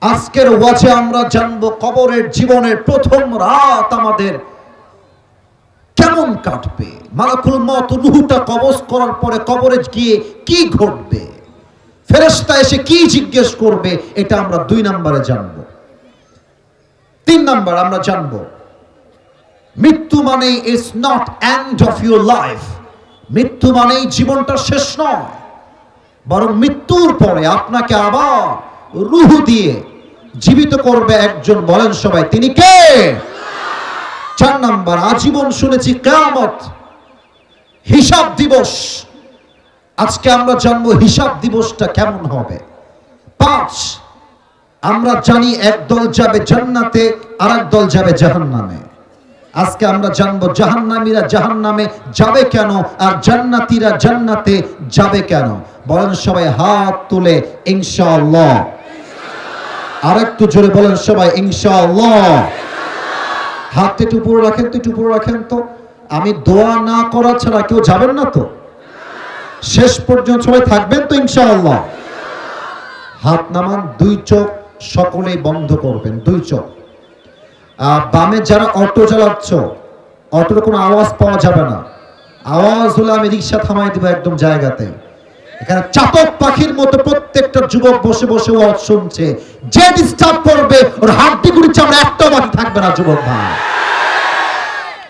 আজকের ওয়াজে আমরা জানবো কবরের জীবনের প্রথম রাত আমাদের কেমন কাটবে। মালাকুল মউত রূহটা কবজ করার পরে কবরে গিয়ে কি ঘটবে, ফেরেশতা এসে কি জিজ্ঞেস করবে, এটা আমরা 2 নম্বরে জানবো। 3 নম্বর আমরা জানবো মৃত্যু মানে is not end of your life. মৃত্যু মানেই জীবনটা শেষ নয়, বরং মৃত্যুর পরে আপনাকে আবার রূহ দিয়ে জীবিত করবে একজন। বলেন সবাই তিনি কে? 4 নম্বর আজীবন শুনেছি কিয়ামত, হিসাব দিবস। আজকে আমরা জানবো হিসাব দিবসটা কেমন হবে। 5 আমরা জানি একদল যাবে জান্নাতে আর একদল যাবে জাহান্নামে। আজকে আমরা জানবো জাহান্নামীরা জাহান্নামে যাবে কেন আর জান্নাতীরা জান্নাতে যাবে কেন। বলেন সবাই হাত তুলে ইনশাআল্লাহ। আরেকটু জোরে বলেন সবাই ইনশাআল্লাহ। হাতটা একটু উপরে রাখেন তো, একটু উপরে রাখেন তো। আমি দোয়া না করা ছাড়া কেউ যাবেন না তো? শেষ পর্যন্ত সবাই থাকবেন তো ইনশাআল্লাহ? হাত নামান, 2 চোখ সকলেই বন্ধ করবেন, 2 চোখ। বামে যারা অটো চালাচ্ছ, অটোর কোনো আওয়াজ পাওয়া যাবে না। আওয়াজ হলে আমি রিক্সা থামাই দিব একদম জায়গাতে। এখানে চাতক পাখির মতো প্রত্যেকটা যুবক বসে বসে ওয়াজ শুনছে। যে ডিস্টার্ব করবে ওর হাড্ডি গুড়ি চামড়া একটাও বাকি থাকবে না যুবক ভাই।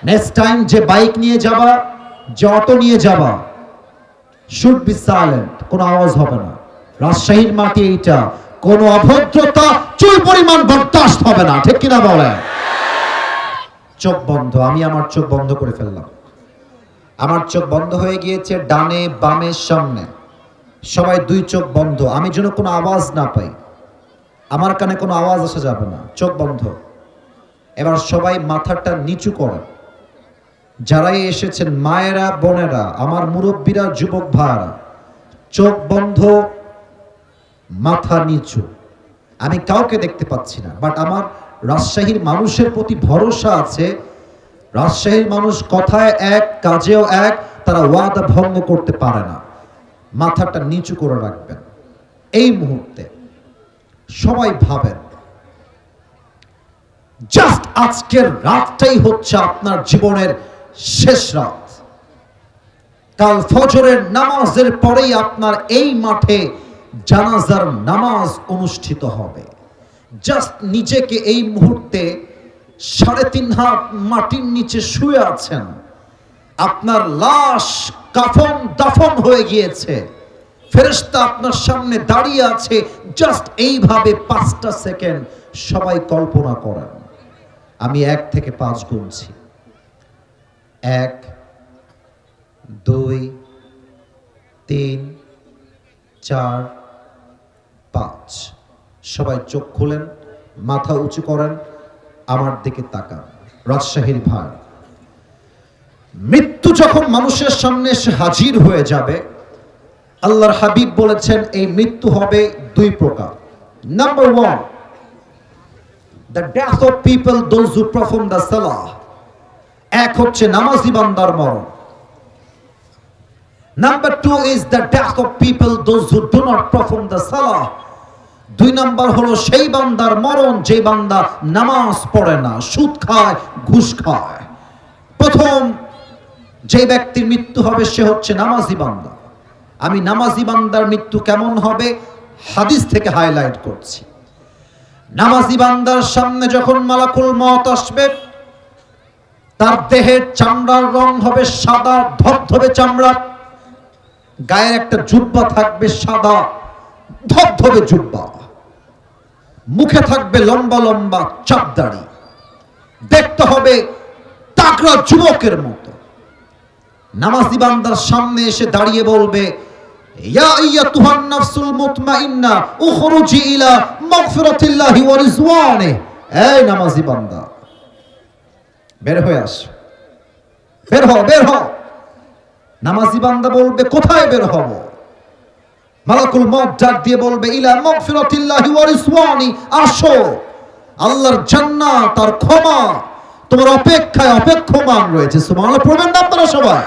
নেক্সট টাইম যে বাইক নিয়ে যাবা, যে অটো নিয়ে যাবা, শুড বি সাইলেন্ট, কোনো আওয়াজ হবে না। রাজশাহীর মাটি এইটা, কোনো অভদ্রতা চুল পরিমাণ বরদাস্ত হবে না, ঠিক কিনা বলেন? চোখ বন্ধ। আমি আমার চোখ বন্ধ করে ফেললাম। আমার চোখ বন্ধ হয়ে গিয়েছে, ডানে বামে সামনে সবাই 2 চোখ বন্ধ। আমি যেন কোনো আওয়াজ না পাই, আমার কানে কোনো আওয়াজ আসা যাবে না। চোখ বন্ধ। এবার সবাই মাথাটা নিচু করেন। যারাই এসেছেন মায়েরা, বোনেরা, আমার মুরব্বীরা, যুবক ভাইরা, চোখ বন্ধ, মাথা নিচু। আমি কাউকে দেখতে পাচ্ছি না, বাট আমার রাজশাহীর মানুষের প্রতি ভরসা আছে। রাজশাহীর মানুষ কথায় এক, কাজেও এক, তারা ওয়াদা ভঙ্গ করতে পারে না। মাথাটা নিচু করে রাখবেন। এই মুহূর্তে সবাই ভাবেন জাস্ট আজকের রাতটাই হচ্ছে আপনার জীবনের শেষ রাত। কাল ফজরের নামাজের পরেই আপনার এই মাঠে জানাজার নামাজ অনুষ্ঠিত হবে। জাস্ট নিজেকে এই মুহূর্তে 3.5 হাত মাটির নিচে শুয়ে আছেন, আপনার লাশ কাফন দাফন হয়ে গিয়েছে, ফেরেশতা আপনার সামনে দাঁড়িয়ে আছে, জাস্ট এইভাবে 5টা সেকেন্ড সবাই কল্পনা করেন। আমি 1 থেকে 5 গুনছি। 1 2 3 4 5। সবাই চোখ খুলেন, মাথা উঁচু করেন, আমার দিকে তাকান। রাজশাহীর ভাই, মৃত্যু যখন মানুষের সামনে এসে হাজির হয়ে যাবে, আল্লাহর হাবিব বলেছেন এই মৃত্যু হবে 2 প্রকার। Number 1, the death of people those who perform the salah। এক হচ্ছে নামাজি বান্দার মরণ। Number 2 is the death of people those who do not perform the salah। 2 number হলো সেই বান্দার মরণ যে বান্দা নামাজ পড়ে না, সুদ খায়, ঘুষ খায়। প্রথম যে ব্যক্তির মৃত্যু হবে সে হচ্ছে নামাজি বান্দা। আমি নামাজি বান্দার মৃত্যু কেমন হবে হাদিস থেকে হাইলাইট করছি। নামাজি বান্দার সামনে যখন মালাকুল মওত আসবে, তার দেহের চামড়ার রং হবে সাদা ধবধবে চামড়া, গায়ের একটা জুব্বা থাকবে সাদা ধবধবে জুব্বা, মুখে থাকবে লম্বা লম্বা চাপ দাড়ি, দেখতে হবে তাগড়া যুবকের মতো। নামাজি বান্দার সামনে এসে দাঁড়িয়ে বলবে, ইয়া আইয়াতুহান নাফসুল মুতমাইন্না উখরুজি ইলা মাগফিরাতিল্লাহি ওয়া রিজওয়ানি। এই নামাজি বান্দা, বের হয়ে আস, বের হ, বের হ। নামাজি বান্দা বলবে, কোথায় বের হব? মালাকুল মওত ডাক দিয়ে বলবে, ইলা মাগফিরাতিল্লাহি ওয়া রিজওয়ানি, আসো, আল্লাহর জান্নাত আর ক্ষমা তোমার অপেক্ষায় অপেক্ষমান রয়েছে। সুবহানাল্লাহ পড়বেন না আপনারা সবাই?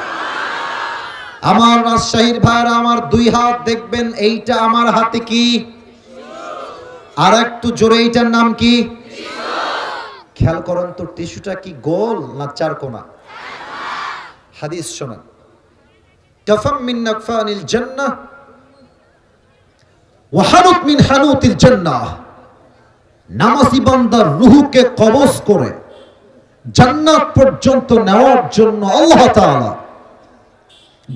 আমার রাজশাহীর ভাইরা, আমার 2 হাত দেখবেন, এইটা আমার হাতে কি? আর একটু জোরে, এইটার নাম কি? খেয়াল করেন তো, টিস্যুটা কি গোল না 4 কোনা? হাদিস শোনেন, কাফাম মিন নাকফানিল জান্নাহ ওয়া হানুত মিন হানুতিল জান্নাহ। নামাজি বান্দার রূহকে কবজ করে জান্নাত পর্যন্ত নেওয়ার জন্য আল্লাহ তাআলা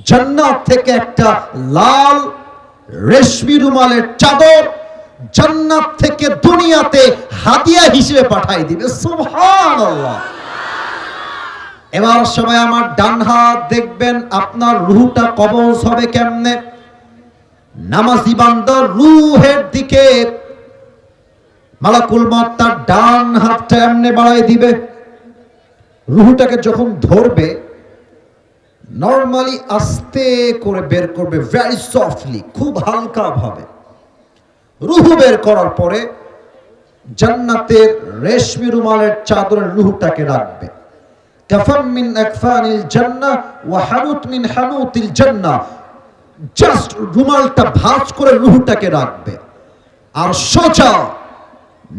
জান্নাত থেকে একটা লাল রেশমি রুমালের চাদর জান্নাত থেকে দুনিয়াতে হাদিয়া হিসেবে পাঠিয়ে দিবে। সুবহানাল্লাহ। এবার সবাই আমার ডান হাত দেখবেন, আপনার রূহটা কবজ হবে কেমনে? নামাজি বান্দার রূহের দিকে মালাকুল মওত তার ডান হাতটা এমনে বাড়াই দিবে। রূহটাকে যখন ধরবে, নরমালি আস্তে করে বের করবে, ভেরি সফটলি, খুব হালকা ভাবে। রূহ বের করার পরে জান্নাতের রেশমি রুমালের চাদরে রূহটাকে রাখবে। কাফাম মিন আকফানিল জান্নাহ ওয়া হানুত মিন হানুতিল জান্নাহ। জাস্ট রুমালটা ভাঁজ করে রূহটাকে রাখবে, আর সোজা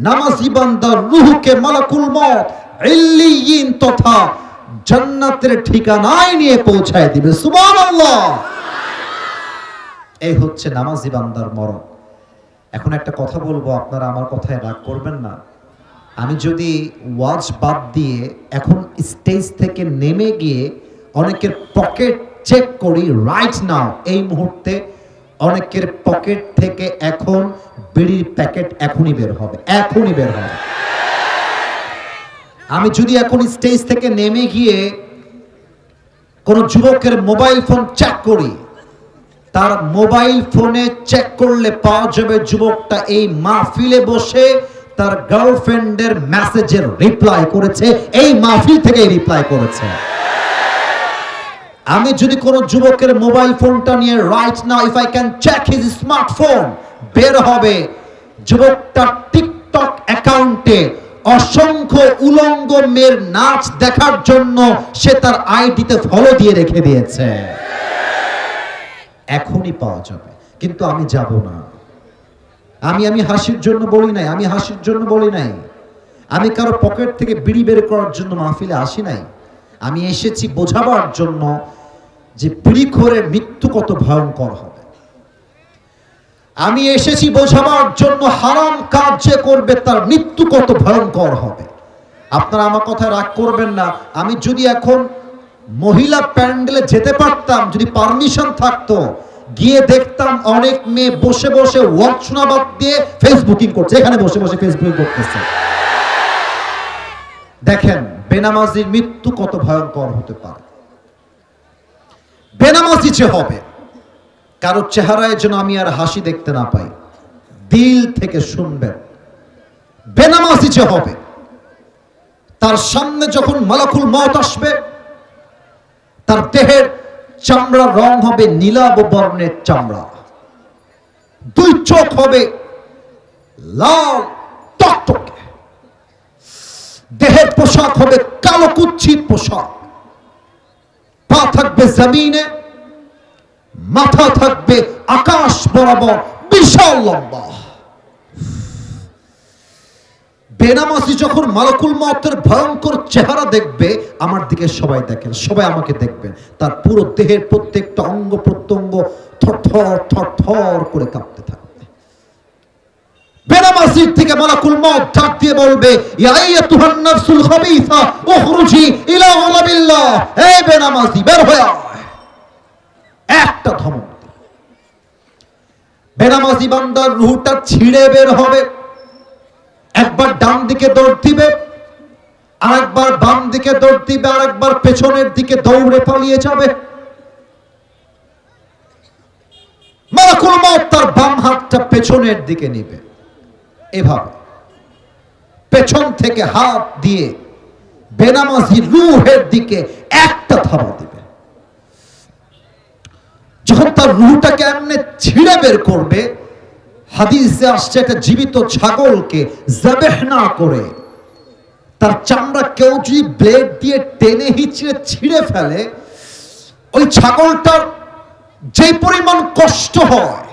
নামাজি বান্দার রূহকে মালাকুল মওত ইল্লিয়িন তথা জান্নাতের ঠিকানায় নিয়ে পৌঁছায় দিবে। সুবহানাল্লাহ। এই হচ্ছে নামাজি বান্দার মরণ। এখন একটা কথা বলবো, আপনারা আমার কথায় রাগ করবেন না। আমি যদি ওয়াজ বাদ দিয়ে এখন স্টেজ থেকে নেমে গিয়ে অনেকের পকেট চেক করি, রাইট নাও এই মুহূর্তে অনেকের পকেট থেকে এখন বিড়ির প্যাকেট এখনই বের হবে, এখনই বের হবে। আমি যদি এখন স্টেজ থেকে নেমে গিয়ে কোন যুবকের মোবাইল ফোন চেক করি, তার মোবাইল ফোনে চেক করলে পাওয়া যাবে যুবকটা এই মাহফিলে বসে তার গার্লফ্রেন্ডের মেসেজের রিপ্লাই করেছে, এই মাহফিল থেকে রিপ্লাই করেছে। আমি যদি কোন যুবকের মোবাইল ফোনটা নিয়ে right now if I can check his smartphone, বের হবে যুবকটা টিকটক অ্যাকাউন্টে অসংখ্য উলঙ্গ মেয়ের নাচ দেখার জন্য সে তার আইডিতে ফলো দিয়ে রেখে দিয়েছে। এখনই পাওয়া যাবে, কিন্তু আমি যাব না। আমি হাসির জন্য বলি নাই, আমি হাসির জন্য বলি নাই। আমি কারো পকেট থেকে বিড়ি বের করার জন্য মাহফিলে আসি নাই। আমি এসেছি বোঝাবার জন্য যে বিড়িখোরের মৃত্যু কত ভয়ঙ্কর হবে। আমি এসেছি বোঝাবার জন্য হারাম কাজ যে করবে তার মৃত্যু কত ভয়ঙ্কর হবে। আপনারা আমার কথা রাগ করবেন না, আমি যদি এখন মহিলা প্যান্ডেলে যেতে পারতাম, যদি পারমিশন থাকতো, গিয়ে দেখতাম অনেক মেয়ে বসে বসে ওয়াজ শোনা বাদ দিয়ে ফেসবুকিং করছে, এখানে বসে বসে ফেসবুকিং করতেছে। দেখেন বেনামাজির মৃত্যু কত ভয়ঙ্কর হতে পারে। বেনামাজি যে হবে, কারো চেহারায় যেন আমি আর হাসি দেখতে না পাই, দিল থেকে শুনবেন। বেনামাজি যে হবে, তার সামনে যখন মালাকুল মউত আসবে, তার দেহের চামড়ার রং হবে নীলাভ বর্ণের চামড়া, দুই চোখ হবে লাল টকটকে, দেহের পোশাক হবে কালো কুচ্ছিত পোশাক, পা থাকবে জমিনে, মাথা থাকবে আকাশ বরাবর বিশাল লম্বা। বেনামাজি যখন মালাকুল মউতের ভয়ঙ্কর চেহারা দেখবে, আমার দিকে সবাই দেখেন, সবাই আমাকে দেখবেন, তার পুরো দেহের প্রত্যেকটা অঙ্গ প্রত্যঙ্গ থরথর থরথর করে কাঁপতে থাকবে। বেনামাজির থেকে মালাকুল মউত ডাক দিয়ে বলবে, ইয়া আইয়াতুহান নাফসুল খাবিসা উখরুজি ইলা গালাবিল্লাহ, হে বেনামাজি বের হয়ে আয়। একটা ধমক, বেনামাজি বান্দার রূহটা ছিঁড়ে বের হবে। একবার ডান দিকে দৌড় দিবে, আরেকবার বাম দিকে দৌড় দিবে, আরেকবার পেছনের দিকে দৌড়ে পালিয়ে যাবে। মালাকুল মউত তার বাম হাতটা পেছনের দিকে নিবে, এভাবে পেছন থেকে হাত দিয়ে বেনামাজি রূহের দিকে একটা থাবা দিবে। যখন তার রূহটাকে এমনি ছিঁড়ে বের করবে, হাদিসে আসছে একটা জীবিত ছাগলকে যাবেহ না করে তার চামড়া কেউ যদি ব্লেড দিয়ে টেনে হিচড়ে ছিঁড়ে ফেলে, ওই ছাগলটার যে পরিমাণ কষ্ট হয়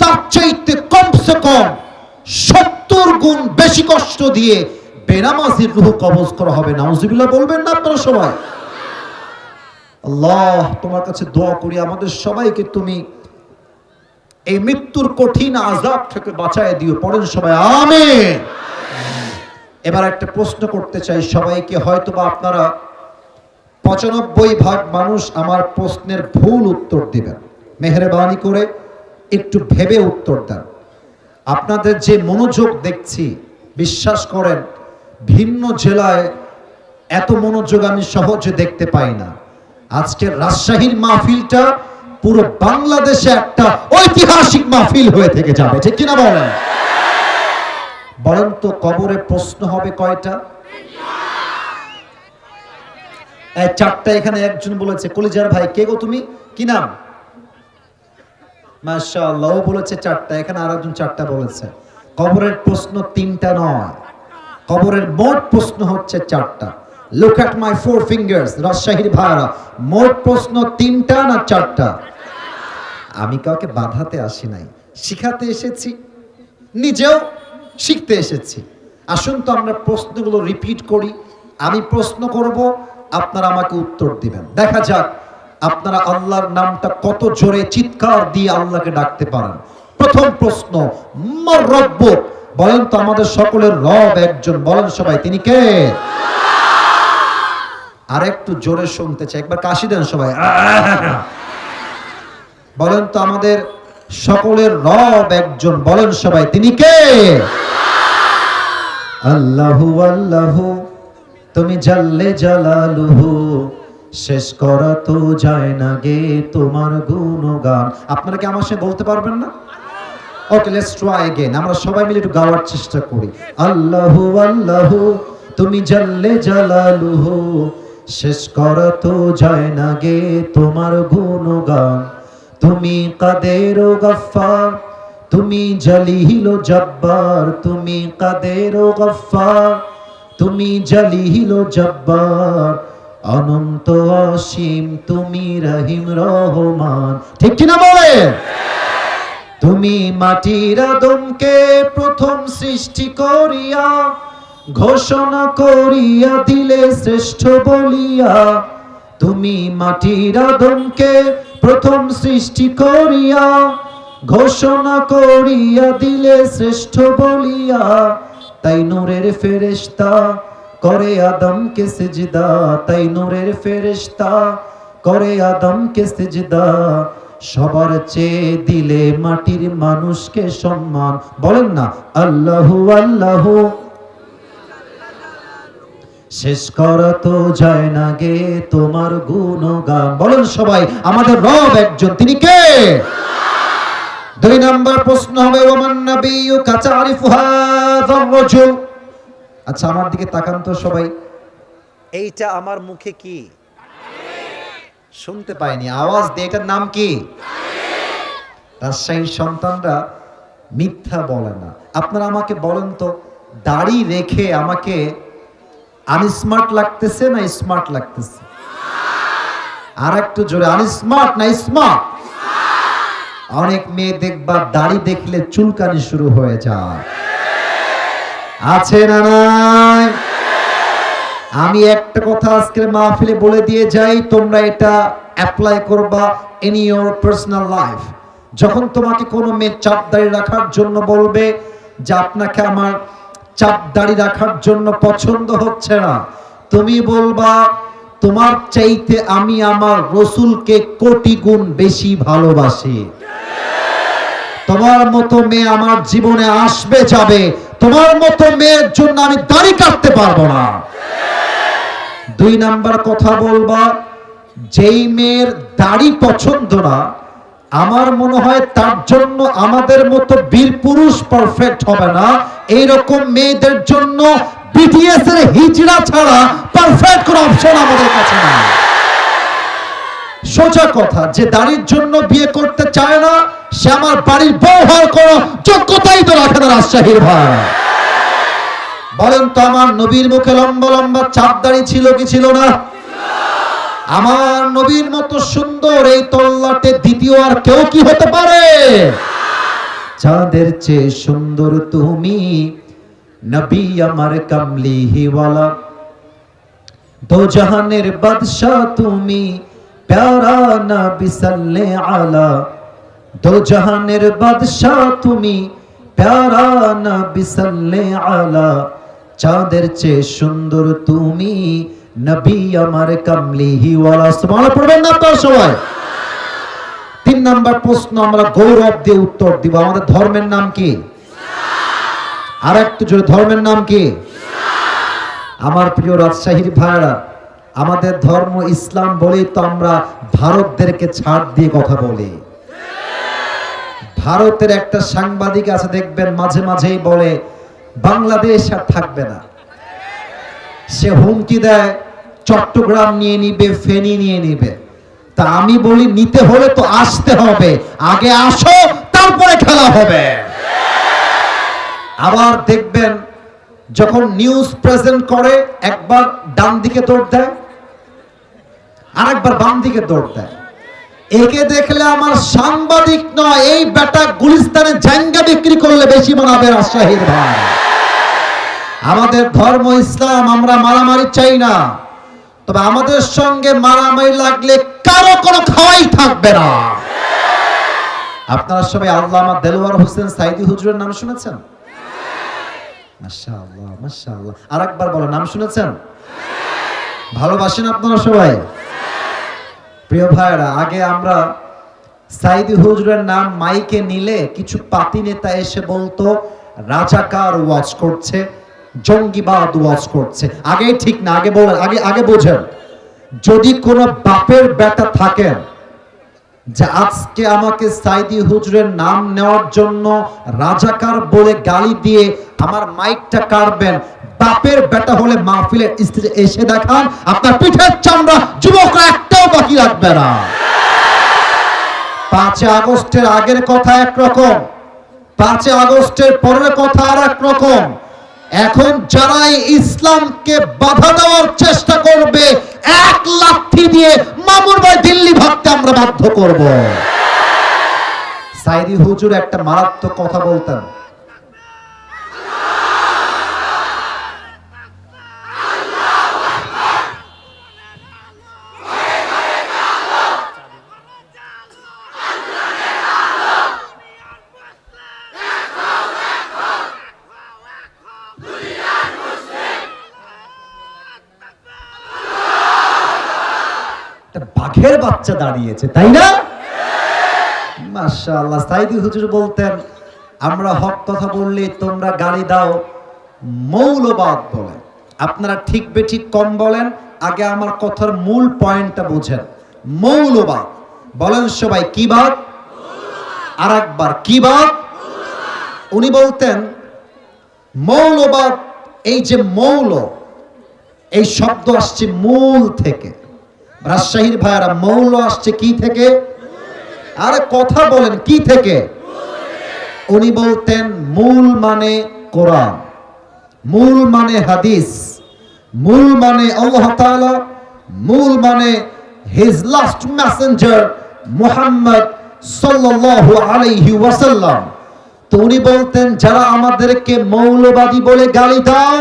তার চাইতে কমসে কম 70 গুণ বেশি কষ্ট দিয়ে বেনামাজির রূহ কবজ করা হবে। নাউজুবিল্লাহ বলবেন না আপনারা সবাই? আল্লাহ, তোমার কাছে দোয়া করি আমাদের সবাইকে তুমি এই মৃত্যুর কঠিন আযাব থেকে বাঁচায় দিও। পড়েন সবাই আমিন। এবার একটা প্রশ্ন করতে চাই সবাইকে, হয়তোবা আপনারা 95% মানুষ আমার প্রশ্নের ভুল উত্তর দিবেন, মেহেরবানি করে একটু ভেবে উত্তর দেন। আপনাদের যে মনোযোগ দেখছি, বিশ্বাস করেন ভিন্ন জেলায় এত মনোযোগ আমি সহজে দেখতে পাই না। আজকের রাজশাহীর মাহফিলটা পুরো বাংলাদেশে একটা ঐতিহাসিক মাহফিল হয়ে থেকে যাবে, ঠিক কিনা বলেন? বলেন তো কবরে প্রশ্ন হবে কয়টা? চারটা। এখানে একজন বলেছে, কলিজার ভাই কে গো তুমি, কি নাম? মাশাআল্লাহ, ও বলেছে চারটা। এখানে আরেকজন চারটা বলেছে। কবরের প্রশ্ন তিনটা নয়, কবরের মোট প্রশ্ন হচ্ছে চারটা। Look at my 4 fingers. রাজশাহীর ভাইরা, মোট প্রশ্ন তিনটা না চারটা? আমি কাউকে বাধাতে আসি নাই, শিখাতে এসেছি, নিজেও শিখতে এসেছি। আসুন তো আমরা প্রশ্নগুলো রিপিট করি। আমি প্রশ্ন করব, আপনারা আমাকে উত্তর দিবেন। দেখা যাক আপনারা আল্লাহর নামটা কত জোরে চিৎকার দিয়ে আল্লাহকে ডাকতে পারেন। প্রথম প্রশ্ন, মার রব্বুক। বলেন তো আমাদের সকলের রব একজন, বলেন সবাই তিনি কে? আর একটু জোরে শুনতে চাই, একবার কাশি দেন সবাই। বলেন তো আমাদের সকলের রব একজন, বলেন সবাই তিনি কে? আল্লাহু আল্লাহু, তুমি জাল্লে জালালুহু, শেষ করা তো যায় না গে তোমার গুণগান। আপনারা কি আমার সাথে বলতে পারবেন না? ওকে, লেটস ট্রাই अगेन। আমরা সবাই মিলে একটু গাওয়ার চেষ্টা করি। আল্লাহু আল্লাহু, তুমি জাল্লে জালালুহু, শেষ করা তো যায় না গে তোমার গুণগান। তুমি কাদের ও গফফার, তুমি জলিল ও জব্বার, তুমি কাদের ও গফফার, তুমি জলিল ও জব্বার, অনন্ত অসীম তুমি রহিম রহমান। ঠিক কিনা বলে? তুমি মাটির আদমকে প্রথম সৃষ্টি করিয়া ঘোষণা করিয়া দিলে শ্রেষ্ঠ বলিয়া। তুমি মাটির আদমকে প্রথম সৃষ্টি করিয়া ঘোষণা করিয়া দিলে শ্রেষ্ঠ বলিয়া, তাই নূরের ফেরেশতা করে আদমকে সিজদা, তাই নূরের ফেরেশতা করে আদমকে সিজদা, সবার চেয়ে দিলে মাটির মানুষকে সম্মান। বলেন না আল্লাহু আল্লাহু, শেষ করা তো যায় না গে তোমার গুণগান। বলেন সবাই আমাদের রব একজন, তিনি কে? দুই নাম্বার প্রশ্ন হবে ওমান নাবিয়্যু কাতারিফু হাযার রাজুল। আচ্ছা আমার দিকে তাকান তো সবাই, এইটা আমার মুখে কি শুনতে পাইনি, আওয়াজ দিয়ে, এটার নাম কি? রাজশাহীর সন্তানরা মিথ্যা বলে না। আপনারা আমাকে বলেন তো, দাড়ি রেখে আমাকে আনস্মার্ট লাগতেছে না স্মার্ট লাগতেছে? আর একটু জোরে, আনস্মার্ট না স্মার্ট? অনেক মেয়ে দেখবা দাড়ি দেখলে চুলকানি শুরু হয়ে যায়, আছে না নাই? আমি একটা কথা আজকের মাহফিলে বলে দিয়ে যাই, তোমরা এটা অ্যাপ্লাই করবা ইন ইওর পার্সোনাল লাইফ। যখন তোমাকে কোনো মেয়ে চাপ দাড়ি রাখার জন্য বলবে যে আপনাকে আমার চাপ দাড়ি রাখার জন্য পছন্দ হচ্ছে না, তুমি বলবা তোমার চাইতে আমি আমার রাসূলকে কোটি গুণ বেশি ভালোবাসি। তোমার মতো মেয়ে আমার জীবনে আসবে যাবে, তোমার মতো মেয়ের জন্য আমি দাড়ি কাটতে পারবো না। দুই নাম্বার কথা বলবা, যেই মেয়ের দাড়ি পছন্দ না, আমার মনে হয় তার জন্য আমাদের মতো বীর পুরুষ পারফেক্ট হবে না। এইরকম মেয়েদের জন্য বিটিএস এর হিজড়া ছাড়া পারফেক্ট কোনো অপশন আমাদের কাছে না। সোজা কথা, যে দাড়ির জন্য বিয়ে করতে চায় না, সে আমার বাড়ির বউ হওয়ার কোনো যোগ্যতাই তো রাখে না। রাজশাহীর ভাই বলেন তো, আমার নবীর মুখে লম্বা লম্বা চাপ দাড়ি ছিল কি ছিল না? আমার নবীর মতো সুন্দর এই তল্লাটে দ্বিতীয় আর কেউ কি হতে পারে? চাঁদের চেয়ে সুন্দর তুমি, নবী আমার কামলিওয়ালা, দো জাহানের বাদশা তুমি, প্যারা নবী সাল্লে আলা, দো জাহানের বাদশা তুমি, প্যারা নবী সাল্লে আলা, চাঁদের চেয়ে সুন্দর তুমি, নবী আমার কামলিওয়ালা। সুবহানাল্লাহ পড়বেন না তো সবাই? তিন নাম্বার প্রশ্ন আমরা গৌরব দিয়ে উত্তর দিব, আমাদের ধর্মের নাম কি? আর একটু জোরে, ধর্মের নাম কি? আমার প্রিয় রাজশাহীর ভাইরা, আমাদের ধর্ম ইসলাম বলেই তো আমরা ভারতদেরকে ছাড় দিয়ে কথা বলি। ভারতের একটা সাংবাদিক আছে দেখবেন মাঝে মাঝেই বলে বাংলাদেশ আর থাকবে না। সে হুমকি দেয় চট্টগ্রাম নিয়ে নিবে, ফেনী নিয়ে নিবে। তা আমি বলি নিতে হলে তো আসতে হবে, আগে আসো তারপরে খেলা হবে। আবার দেখবেন যখন নিউজ প্রেজেন্ট করে, একবার ডান দিকে দৌড় দেয়, আরেকবার বাম দিকে দৌড় দেয়। একে দেখলে আমার সাংবাদিক নয়, এই বেটা গুলিস্তানে জায়গা বিক্রি করলে বেশি মানাবে রাজশাহীর ভাই। আমাদের ধর্ম ইসলাম, আমরা মারামারি চাই না, তবে আমাদের সঙ্গে মারামারি লাগলে কারো কোনো খাওয়াই থাকবে না। আপনারা সবাই আল্লামা দেলোয়ার হোসেন সাইদি হুজুরের নাম শুনেছেন? মাশাআল্লাহ মাশাআল্লাহ, আরেকবার বলেন, নাম শুনেছেন? ভালোবাসেন আপনারা সবাই? প্রিয় ভাইরা, আগে আমরা সাইদি হুজুরের নাম মাইকে নিলে কিছু পাতি নেতা এসে বলতো রাজাকার ওয়াজ করছে, জঙ্গিবাদ ওয়াজ করছে। আগে ঠিক না, আগে বলেন, আগে বোঝেন। যদি কোনো বাপের বেটা থাকেন যে আজকে আমাকে সাইদি হুজুরের নাম নেওয়ার জন্য রাজাকার বলে গালি দিয়ে আমার মাইকটা কাটবেন, বাপের বেটা হলে মাহফিলের স্টেজে এসে দেখান, আপনার পিঠের চামড়া যুবকরা একটাও বাকি রাখবে না। 5 আগস্টের আগের কথা একরকম, 5 আগস্টের পরের কথা আর এক রকম। এখন যারা ইসলামকে বাধা দেওয়ার চেষ্টা করবে, এক লাঠি দিয়ে মামুর ভাই দিল্লি ভাগতে আমরা বাধ্য করব। সাইদি হুজুর একটা মারাত্মক কথা বলতেন, বাঘের বাচ্চা দাঁড়িয়েছে, তাই না? মাশাআল্লাহ। সাইদি হুজুর বলতেন, আমরা হক কথা বললে তোমরা গালি দাও, মৌলবাদ বলে। আপনারা ঠিক বেঠিক কম বলেন, আগে আমার কথার মূল পয়েন্টটা বুঝেন। মৌলবাদ বলেন সবাই, কি বাদ? আর একবার, কি বাদ? উনি বলতেন মৌলবাদ, এই যে মৌল, এই শব্দ আসছে মূল থেকে। রাজশাহীর ভাইরা, মৌল আসছে কি থেকে? আরে কথা বলেন, কি থেকে? উনি বলতেন মূল মানে কোরআন, মূল মানে হাদিস, মূল মানে আল্লাহ তাআলা, মূল মানে হিজ লাস্ট মেসেঞ্জার মুহাম্মদ সাল্লাল্লাহু আলাইহি ওয়াসাল্লাম। তো উনি বলতেন, যারা আমাদেরকে মৌলবাদী বলে গালি দাও,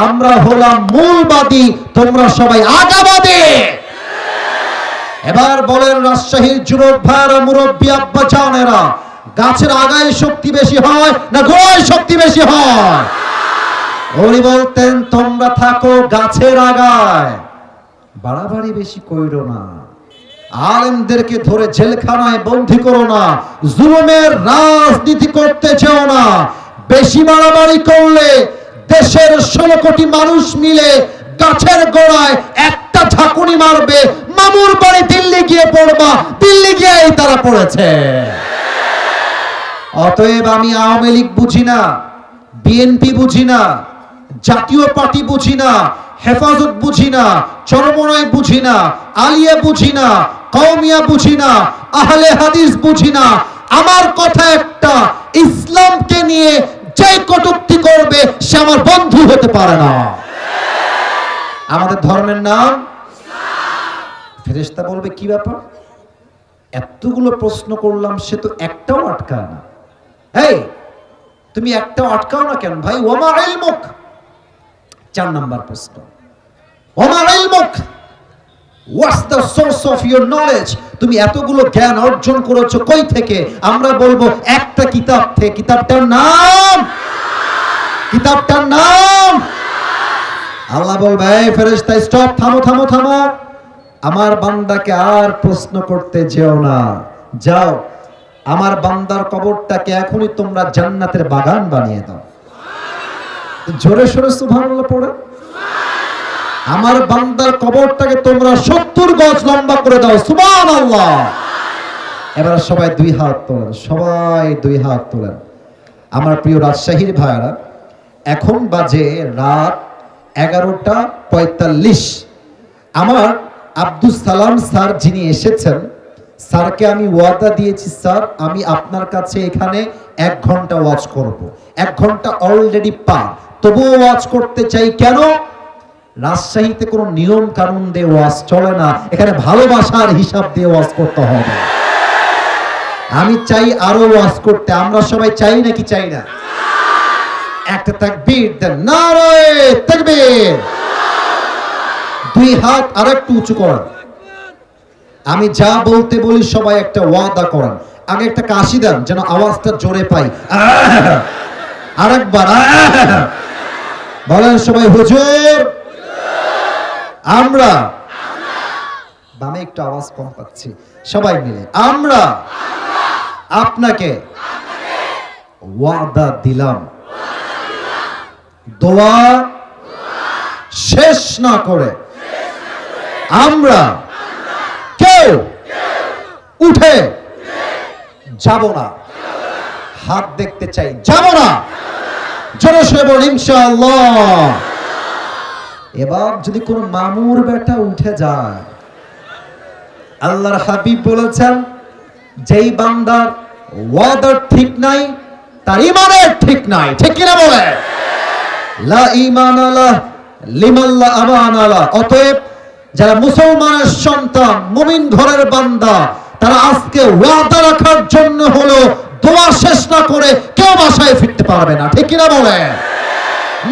আমরা হলাম মূলবাদী, তোমরা সবাই আগাবাদী। এবার বলেন রাজশাহীর যুবক ভাইরা, মুরব্বী আব্বা জানেরা, গাছের আগায় শক্তি বেশি হয় না গোড়ায় শক্তি বেশি হয়? উনি বলতেন তোমরা থাকো গাছের আগায়, বাড়াবাড়ি বেশি কইরো না, আলেমদেরকে ধরে জেলখানায় বন্দী করো না, জুলুমের রাজনীতি করতে চেও না। বেশি বাড়াবাড়ি করলে দেশের 16 কোটি মানুষ মিলে গাছের গোড়ায় একটা ঝাঁকুনি মারবে, মামুর বাড়ি দিল্লি গিয়ে পড়বা, দিল্লি গিয়েই তারা পড়েছে। অতএব আমি আওয়ামী লীগ বুঝি না, বিএনপি বুঝি না, জাতীয় পার্টি বুঝি না, হেফাজত বুঝি না, চরমনাই বুঝি না, আলিয়া বুঝি না, কওমিয়া বুঝি না, আহলে হাদিস বুঝি না। আমার কথা একটা, ইসলামকে নিয়ে যে কটূক্তি করবে সে আমার বন্ধু হতে পারে না। আমাদের ধর্মের নাম ইসলাম। ফেরেশতা বলবে কি ব্যাপার, এতগুলো প্রশ্ন করলাম, সে তো একটাও আটকায় না। এই তুমি একটাও আটকাও না কেন ভাই? ওমা ইলমুক, 4 নাম্বার প্রশ্ন, ওমা ইলমুক, what's the source of your knowledge? তুমি এতগুলো জ্ঞান অর্জন করেছো কই থেকে? আমরা বলবো একটা কিতাব থেকে। কিতাবটার নাম, কিতাবটার নাম। আল্লাহ বলবে, এই ফেরেশতা স্টপ, থামো থামো থামো, আমার বান্দাকে আর প্রশ্ন করতে যেও না, যাও আমার বান্দার কবরটাকে এখনই তোমরা জান্নাতের বাগান বানিয়ে দাও। জোরে সোরে সুবহানাল্লাহ পড়ে। আমার বান্দার কবরটাকে তোমরা 70 গজ লম্বা করে দাও, সুবহানাল্লাহ। এবার সবাই 2 হাত তোলেন, সবাই 2 হাত তোলেন। আমার প্রিয় রাজশাহীর ভাইরা, এখন বাজে রাত 11:45। আমার আব্দুল সালাম স্যার যিনি এসেছেন, স্যারকে আমি ওয়াদা দিয়েছি, স্যার আমি আপনার কাছে এখানে 1 ঘন্টা ওয়াজ করব। 1 ঘন্টা অলরেডি পার, তবুও ওয়াজ করতে চাই। কেন? রাজশাহীতে কোনো নিয়ম কানুন দিয়ে ওয়াজ চলে না, এখানে ভালোবাসার হিসাব দিয়ে ওয়াজ করতে হবে। আমি চাই আরো ওয়াজ করতে। আমরা সবাই চাই নাকি চাই না? একটা তাকবীর দেন, নারায়ে তাকবীর। 2 হাত আরেকটু উঁচু করেন। আমি যা বলতে বলি সবাই একটা ওয়াদা করেন। আগে একটা কাশি দেন যেন আওয়াজটা জোরে পাই। আরেকবার বলেন সবাই, হুজুর আমরা, বামে একটু আওয়াজ কম পাচ্ছি, সবাই মিলে আমরা আপনাকে ওয়াদা দিলাম, দোয়া শেষ না করে আমরা কেউ উঠে যাব না। হাত দেখতে চাই, যাব না। জোরে সরে বল ইনশাআল্লাহ। এবার যদি কোন মামুর বেটা উঠে যায়, আল্লাহর হাবিব বলেছেন, যেই বান্দার ওয়াদার ঠিক নাই তার ঈমানের ঠিক নাই। ঠিক কিনা বলে? লা ঈমান আলাহ লিমান লা আমান আলাহ। অতএব যারা মুসলমানের সন্তান, মুমিন ঘরের বান্দা, তারা আজকে ওয়াদা রাখার জন্য হলো দোয়া শেষ না করে কেউ বাসায় ফিরতে পারবে না। ঠিক কিনা বলে?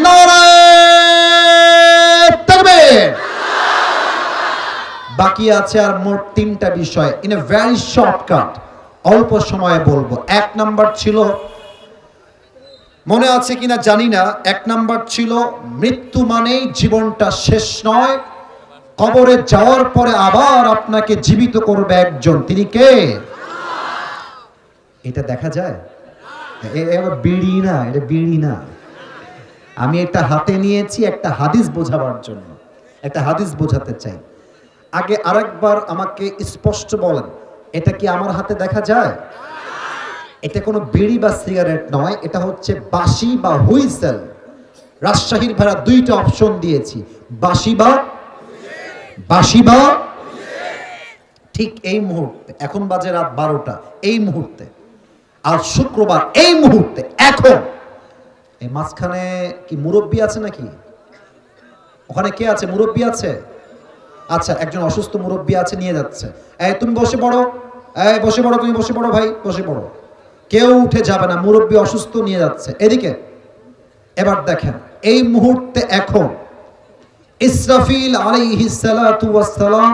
নারায়ে তাকবীর। বাকি আছে আর মোট 3টা বিষয়, ইন এ ভেরি শর্টকাট, অল্প সময়ে বলবো। 1 নাম্বার ছিল, মনে আছে কিনা জানি না, 1 নাম্বার ছিল মৃত্যু মানেই জীবনটা শেষ নয়, কবরে যাওয়ার পরে আবার আপনাকে জীবিত করবে একজন, তিনি কে? এটা দেখা যায়? বিড়ি না, এটা বিড়ি না। আমি এটা হাতে নিয়েছি একটা হাদিস বোঝাবার জন্য, একটা হাদিস বোঝাতে চাই। আগে আরেকবার আমাকে স্পষ্ট বলেন, এটা কি আমার হাতে দেখা যায়? এটা কোনো বিড়ি বা সিগারেট নয়, এটা হচ্ছে বাঁশি বা হুইসেল। রাজশাহীর ভাড়া দুইটা অপশন দিয়েছি, বাঁশি বা ঠিক এই মুহূর্তে, এখন বাজে রাত 12টা, এই মুহূর্তে, আর শুক্রবার এই মুহূর্তে, এখন এই মাঝখানে কি মুরব্বী আছে নাকি? ওখানে কে আছে? মুরব্বী আছে? আচ্ছা, একজন অসুস্থ মুরব্বী আছে, নিয়ে যাচ্ছে। এই তুমি বসে পড়ো, এই বসে পড়ো, তুমি বসে পড়ো ভাই, বসে পড়ো। কেউ উঠে যাবে না, মুরব্বী অসুস্থ, নিয়ে যাচ্ছে। এদিকে এবার দেখেন, এই মুহূর্তে এখন ইসরাফিল আলাইহিস সালাতু ওয়াস সালাম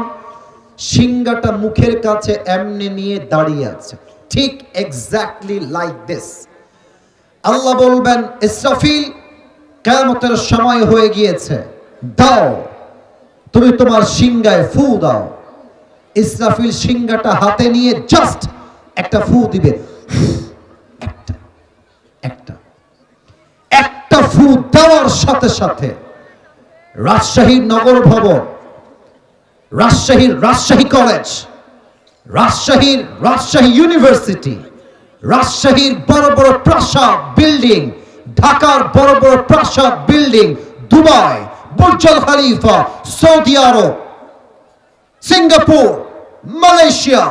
সিংহাটা মুখের কাছে এমনি নিয়ে দাঁড়িয়ে আছে, ঠিক এক্স্যাক্টলি লাইক দিস। আল্লাহ বলবেন, ইসরাফিল, কিয়ামতের সময় হয়ে গিয়েছে, দাও, তুমি তোমার সিংহায় ফু দাও। ইসরাফিল সিংহাটা হাতে নিয়ে জাস্ট একটা ফু দিবে, একটা ফু দেওয়ার সাথে সাথে রাজশাহীর নগর ভবন, রাজশাহী কলেজ, রাজশাহী ইউনিভার্সিটি, রাজশাহীর বড় বড় প্রাসাদ বিল্ডিং, ঢাকার বড় বড় প্রাসাদ building, Dubai, Burj Khalifa, Saudi Arab, Singapore, Malaysia,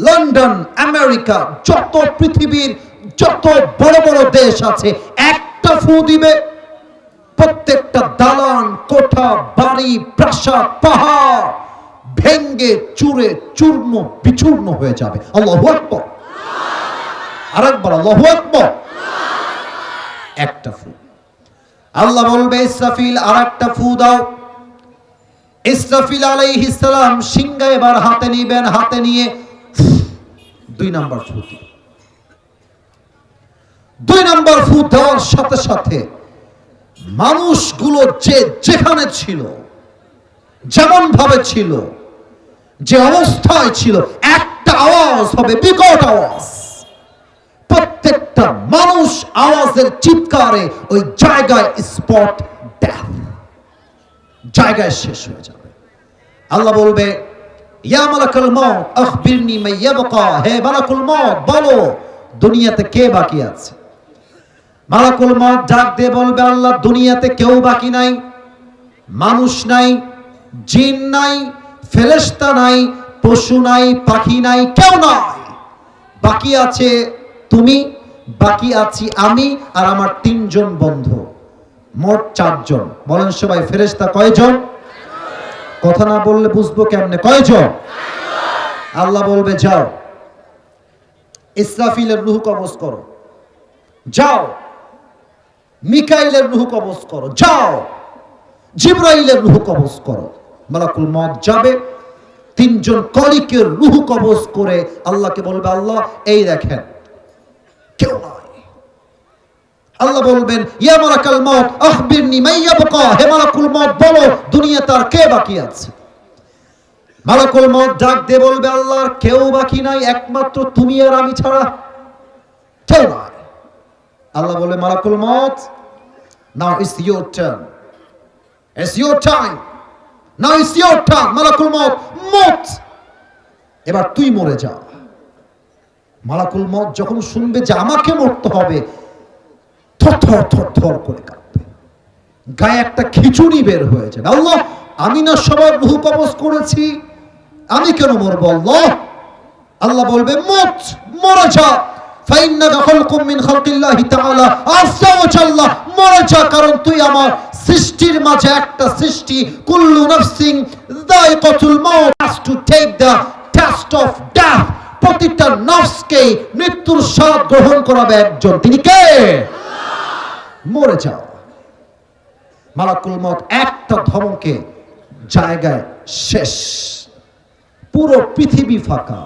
London, America, যত পৃথিবীর যত বড় বড় দেশ আছে, একটা ফু দিবে, প্রত্যেকটা দালান, কোঠা, বাড়ি, প্রাসাদ, পাহাড় ভেঙ্গে চুরে চূর্ণ বিচূর্ণ হয়ে যাবে। আল্লাহু আকবার। আরেকবার আল্লাহু আকবার। একটা ফু। আল্লাহ বলবে, ইসরাফিল, আরেকটা ফু দাও। ইসরাফিল আলাইহিস সালাম সিংহা এবার হাতে নিবেন, হাতে নিয়ে 2 নাম্বার ফু দিবেন। 2 নাম্বার ফু দেওয়ার সাথে সাথে মানুষগুলো যে যেখানে ছিল, যেমন ভাবে ছিল, যে অবস্থায় ছিল, একটা আওয়াজ হবে, বিকট আওয়াজ। প্রত্যেকটা মানুষ আওয়াজের চিৎকারে ওই জায়গায় স্পট ডেথ, জায়গায় শেষ হয়ে যাবে। আল্লাহ বলবে, ইয়া মালাকুল মউত আখবিরনি মা ইয়াবকা, হে মালাকুল মউত, বলো দুনিয়াতে কে বাকি আছে? মালাকুল মউত ডাক দিয়ে বলবে, আল্লাহ, দুনিয়াতে কেউ বাকি নাই, মানুষ নাই, জিন নাই, ফেরেশতা নাই, পশু নাই, পাখি নাই, কেউ নাই। বাকি আছে তুমি, বাকি আছি আমি আর আমার 3 জন বন্ধু, মোট 4 জন। বলেন সবাই, ফেরেশতা কয়জন? কথা না বললে বুঝবো কেমনে, কয়জন? আল্লাহ বলবে, যাও ইসরাফিলের রূহ কবজ করো, যাও মিকাইলের রূহ কবজ করো, যাও জিবরাইলের রূহ কবজ করো। মালাকুল মউত যাবে, 3 জন কলিকের রূহ কবজ করে আল্লাহকে বলবে, আল্লাহ, এই দেখেন কেউ নাই। আল্লাহ বলবেন, ইয়া মালাকুল মউত আখবিরনি মা ইয়াবকা, হে মালাকুল মউত, বলো দুনিয়াতে আর কে বাকি আছে? মালাকুল মউত ডাক দিয়ে বলবে, আল্লাহর কেউ বাকি নাই, একমাত্র তুমি আর আমি ছাড়া কেউ নাই। আল্লাহ বলে, মালাকুল মউত, now it's your turn, it's your time, now it's your turn. মালাকুল মউত, মত, এবার তুই মরে যা। মালাকুল মউত যখন শুনবে যে আমাকে মরতে হবে, থরথর থরথর করে কাঁপবে, গায়ে একটা খিচুড়ি বের হয়ে যাবে। আল্লাহ, আমি না সবার রূহ কবজ করেছি, আমি কেন মরবো? আল্লাহ আল্লাহ বলবে, মত, মরে যা। ফাইন্নাকা খালকুম মিন খালকিল্লাহি তাআলা আযজা ওয়া জাল্লা, মরে যা, কারণ তুই আমার সৃষ্টির মাঝে একটা সৃষ্টি। কুল্লু নাফসিন যায়িকাতুল মাউত, has to take the test of death. প্রতিটা নফসকে মৃত্যুর স্বাদ গ্রহণ করাবে একজন, তিনি কে? মরে যাও। মালাকুল মউত একটা ধমকে জায়গায় শেষ, পুরো পৃথিবী ফাঁকা,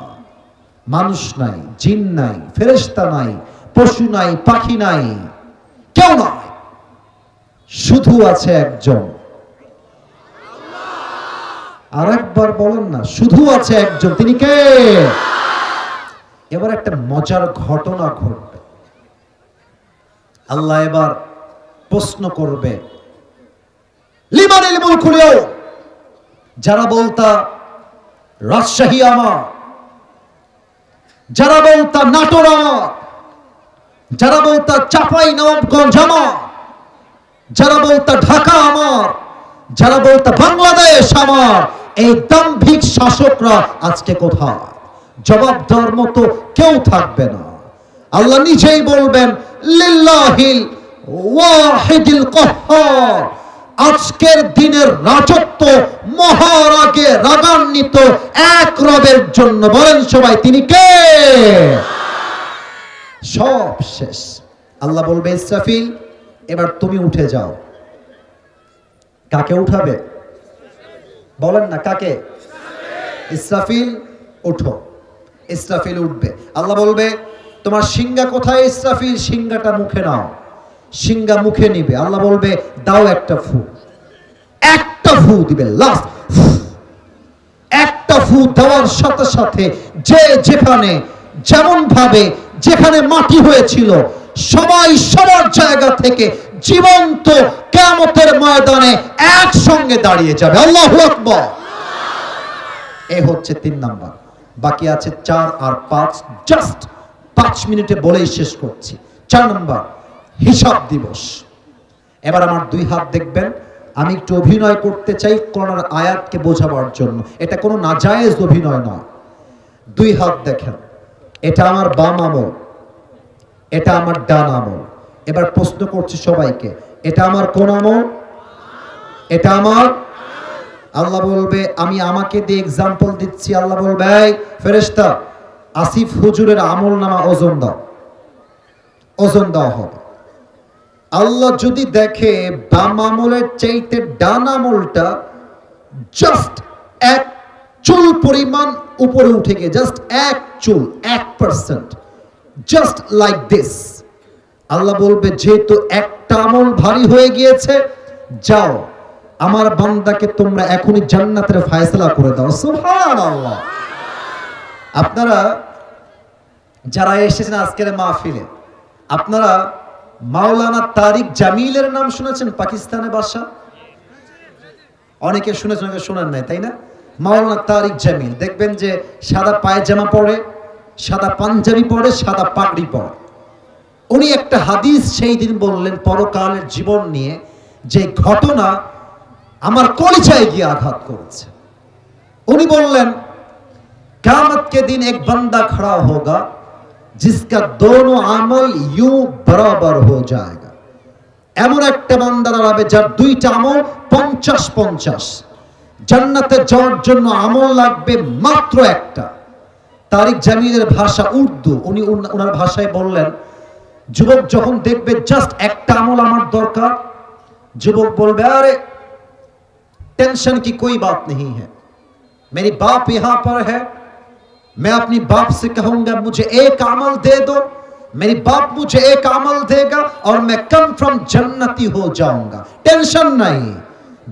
মানুষ নাই, জিন নাই, ফেরেশতা নাই, পশু নাই, পাখি নাই, কেউ নাই, শুধু আছে একজন। আর একবার বলেন না, শুধু আছে একজন, তিনি কে? এবার একটা মজার ঘটনা ঘটবে। আল্লাহ এবার প্রশ্ন করবে, লিমানিল মুলকুল ইয়াউম, যারা বলতা রাজশাহী আমার, যারা বলতা নাটোর আমার, যারা বলতা চাপাই নবাবগঞ্জ আমার, যারা বলতা ঢাকা আমার, যারা বলতা বাংলাদেশ আমার, এই দাম্ভিক শাসকরা আজকে কোথায়? জবাব দেওয়ার মতো কেউ থাকবে না। আল্লাহ নিজেই বলবেন, লিল্লাহিল ওয়াহিদিল কাহ্হার, আজকের দিনের রাজত্ব মহারাগে রাগান্বিত এক রবের জন্য। বলেন সবাই, তিনি কে? সব শেষ। আল্লাহ বলবে, ইসরাফিল এবার তুমি উঠে যাও। কাকে উঠাবে? বলেন না কাকে? ইসরাফিল উঠো। ইসরাফিল উঠবে। আল্লাহ বলবে, তোমার সিংহা কোথায় ইসরাফিল? সিংহাটা মুখে নাও। সিংহা মুখে নিবে। আল্লাহ বলবে, দাও একটা ফু। একটা ফু দিবে, লাস্ট একটা ফু দেওয়ার সাথে সাথে যে যেখানে যেমন ভাবে যেখানে মাটি হয়েছিল সবাই সবার জায়গা থেকে জীবন্ত কিয়ামতের ময়দানে একসঙ্গে দাঁড়িয়ে যাবে। আল্লাহু আকবার। এই হচ্ছে 3 নাম্বার। বাকি আছে 4 আর 5, জাস্ট 5 মিনিটে বলেই শেষ করছি। 4 নাম্বার, হিসাব দিবস। এবার আমার 2 হাত দেখবেন। আমি একটু অভিনয় করতে চাই কোরআনের আয়াতকে বোঝাবার জন্য। এটা কোনো নাজায়েজ অভিনয় নয়। 2 হাত দেখেন। এটা আমার বাম আমল, এটা আমার ডান আমল। এবার প্রশ্ন করছি সবাইকে, এটা আমার কোন আমল? এটা আমার। আল্লাহ বলবে, আমি আমাকে দিয়ে এক্সাম্পল দিচ্ছি। আল্লাহ বলবে, এই ফেরেশতা, আসিফ হুজুরের আমল নামা ওজন দাও। ওজন দেওয়া হবে। আল্লাহ যদি দেখে বাম আমলের চাইতে ডান আমলটা জাস্ট 1 চুল পরিমাণ উপরে উঠে গিয়ে, জাস্ট 1 চুল, 1%, জাস্ট লাইক দিস, আল্লাহ বলবে, যেহেতু একটা আমল ভারী হয়ে গিয়েছে, যাও আমার বান্দাকে তোমরা এখনই জান্নাতের ফয়সালা করে দাও। সুবহানাল্লাহ। আপনারা যারা এসেছেন আজকের মাহফিলে, আপনারা মাওলানা তারিক জামিলের নাম শুনেছেন? পাকিস্তানে বাসা। অনেকে শুনেছেন, অনেকে শোনেন নাই, তাই না? মাওলানা তারিক জামিল দেখবেন যে সাদা পায়জামা পরে, সাদা পাঞ্জাবি পরে, সাদা পাগড়ি পরে। উনি একটা হাদিস সেই দিন বললেন পরকালের জীবন নিয়ে, যে ঘটনা আমার কলিজায় গিয়ে আঘাত করেছে। উনি বললেন, কিয়ামত के दिन एक बंदा खड़ा होगा जिसका दोनों अमल यूं बराबर हो जाएगा। এমন একটা বান্দা দাঁড়াবে যার 2টা আমল 50-50। জান্নাতে যাওয়ার জন্য আমল লাগবে মাত্র একটা। তারিক জামিলের ভাষা উর্দু। উনি ওনার ভাষায় বললেন, যুবক যখন দেখবে জাস্ট একটা আমল আমার দরকার, যুবক বলবে, আরে टेंशन की कोई बात नहीं है, मेरी बाप यहां पर है, मैं अपनी बाप से कहूंगा मुझे एक अमल दे दो, मेरी बाप मुझे एक अमल देगा और मैं कन्फर्म जन्नती हो जाऊंगा। टेंशन नहीं।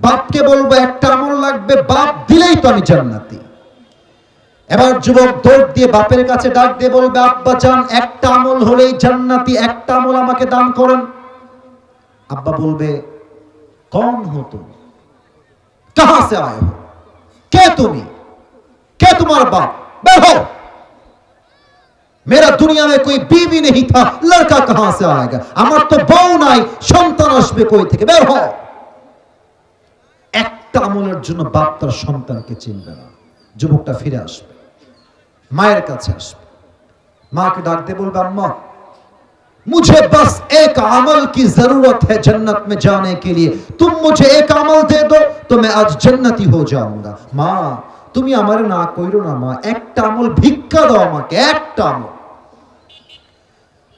बाप के बोलबो একটা আমল লাগবে, বাপ দিলেই তো আমি জান্নাতি। এবার যুবক দৌড় দিয়ে বাপের কাছে ডাক দিয়ে বলবে, আব্বা জান, একটা আমল হলেই জান্নাতি, একটা আমল আমাকে দান করেন। আব্বা বলবে, कौन हो तुम, कहां से आए हो, কে তুমি, কে তোমার বাপ, বের হও। मेरा दुनिया में कोई बीवी नहीं था, लड़का कहां से आएगा, আমার তো বউ নাই, সন্তান আসবে কই থেকে, বের হও। একটা আমলের জন্য বাপ তার সন্তানকে চিনবে না। যুবকটা ফিরে আসবে, মায়ের কাছে আসবে, মাকে ডাক দিয়ে বলবে, আম্মা मुझे बस एक अमल की जरूरत है जन्नत में जाने के लिए, तुम मुझे एक अमल दे दो तो मैं आज जन्नती हो जाऊंगा। মা তুমি আমারে না কইরো না মা, একটা আমল ভিক্ষা দাও আমাকে, একটা আমল।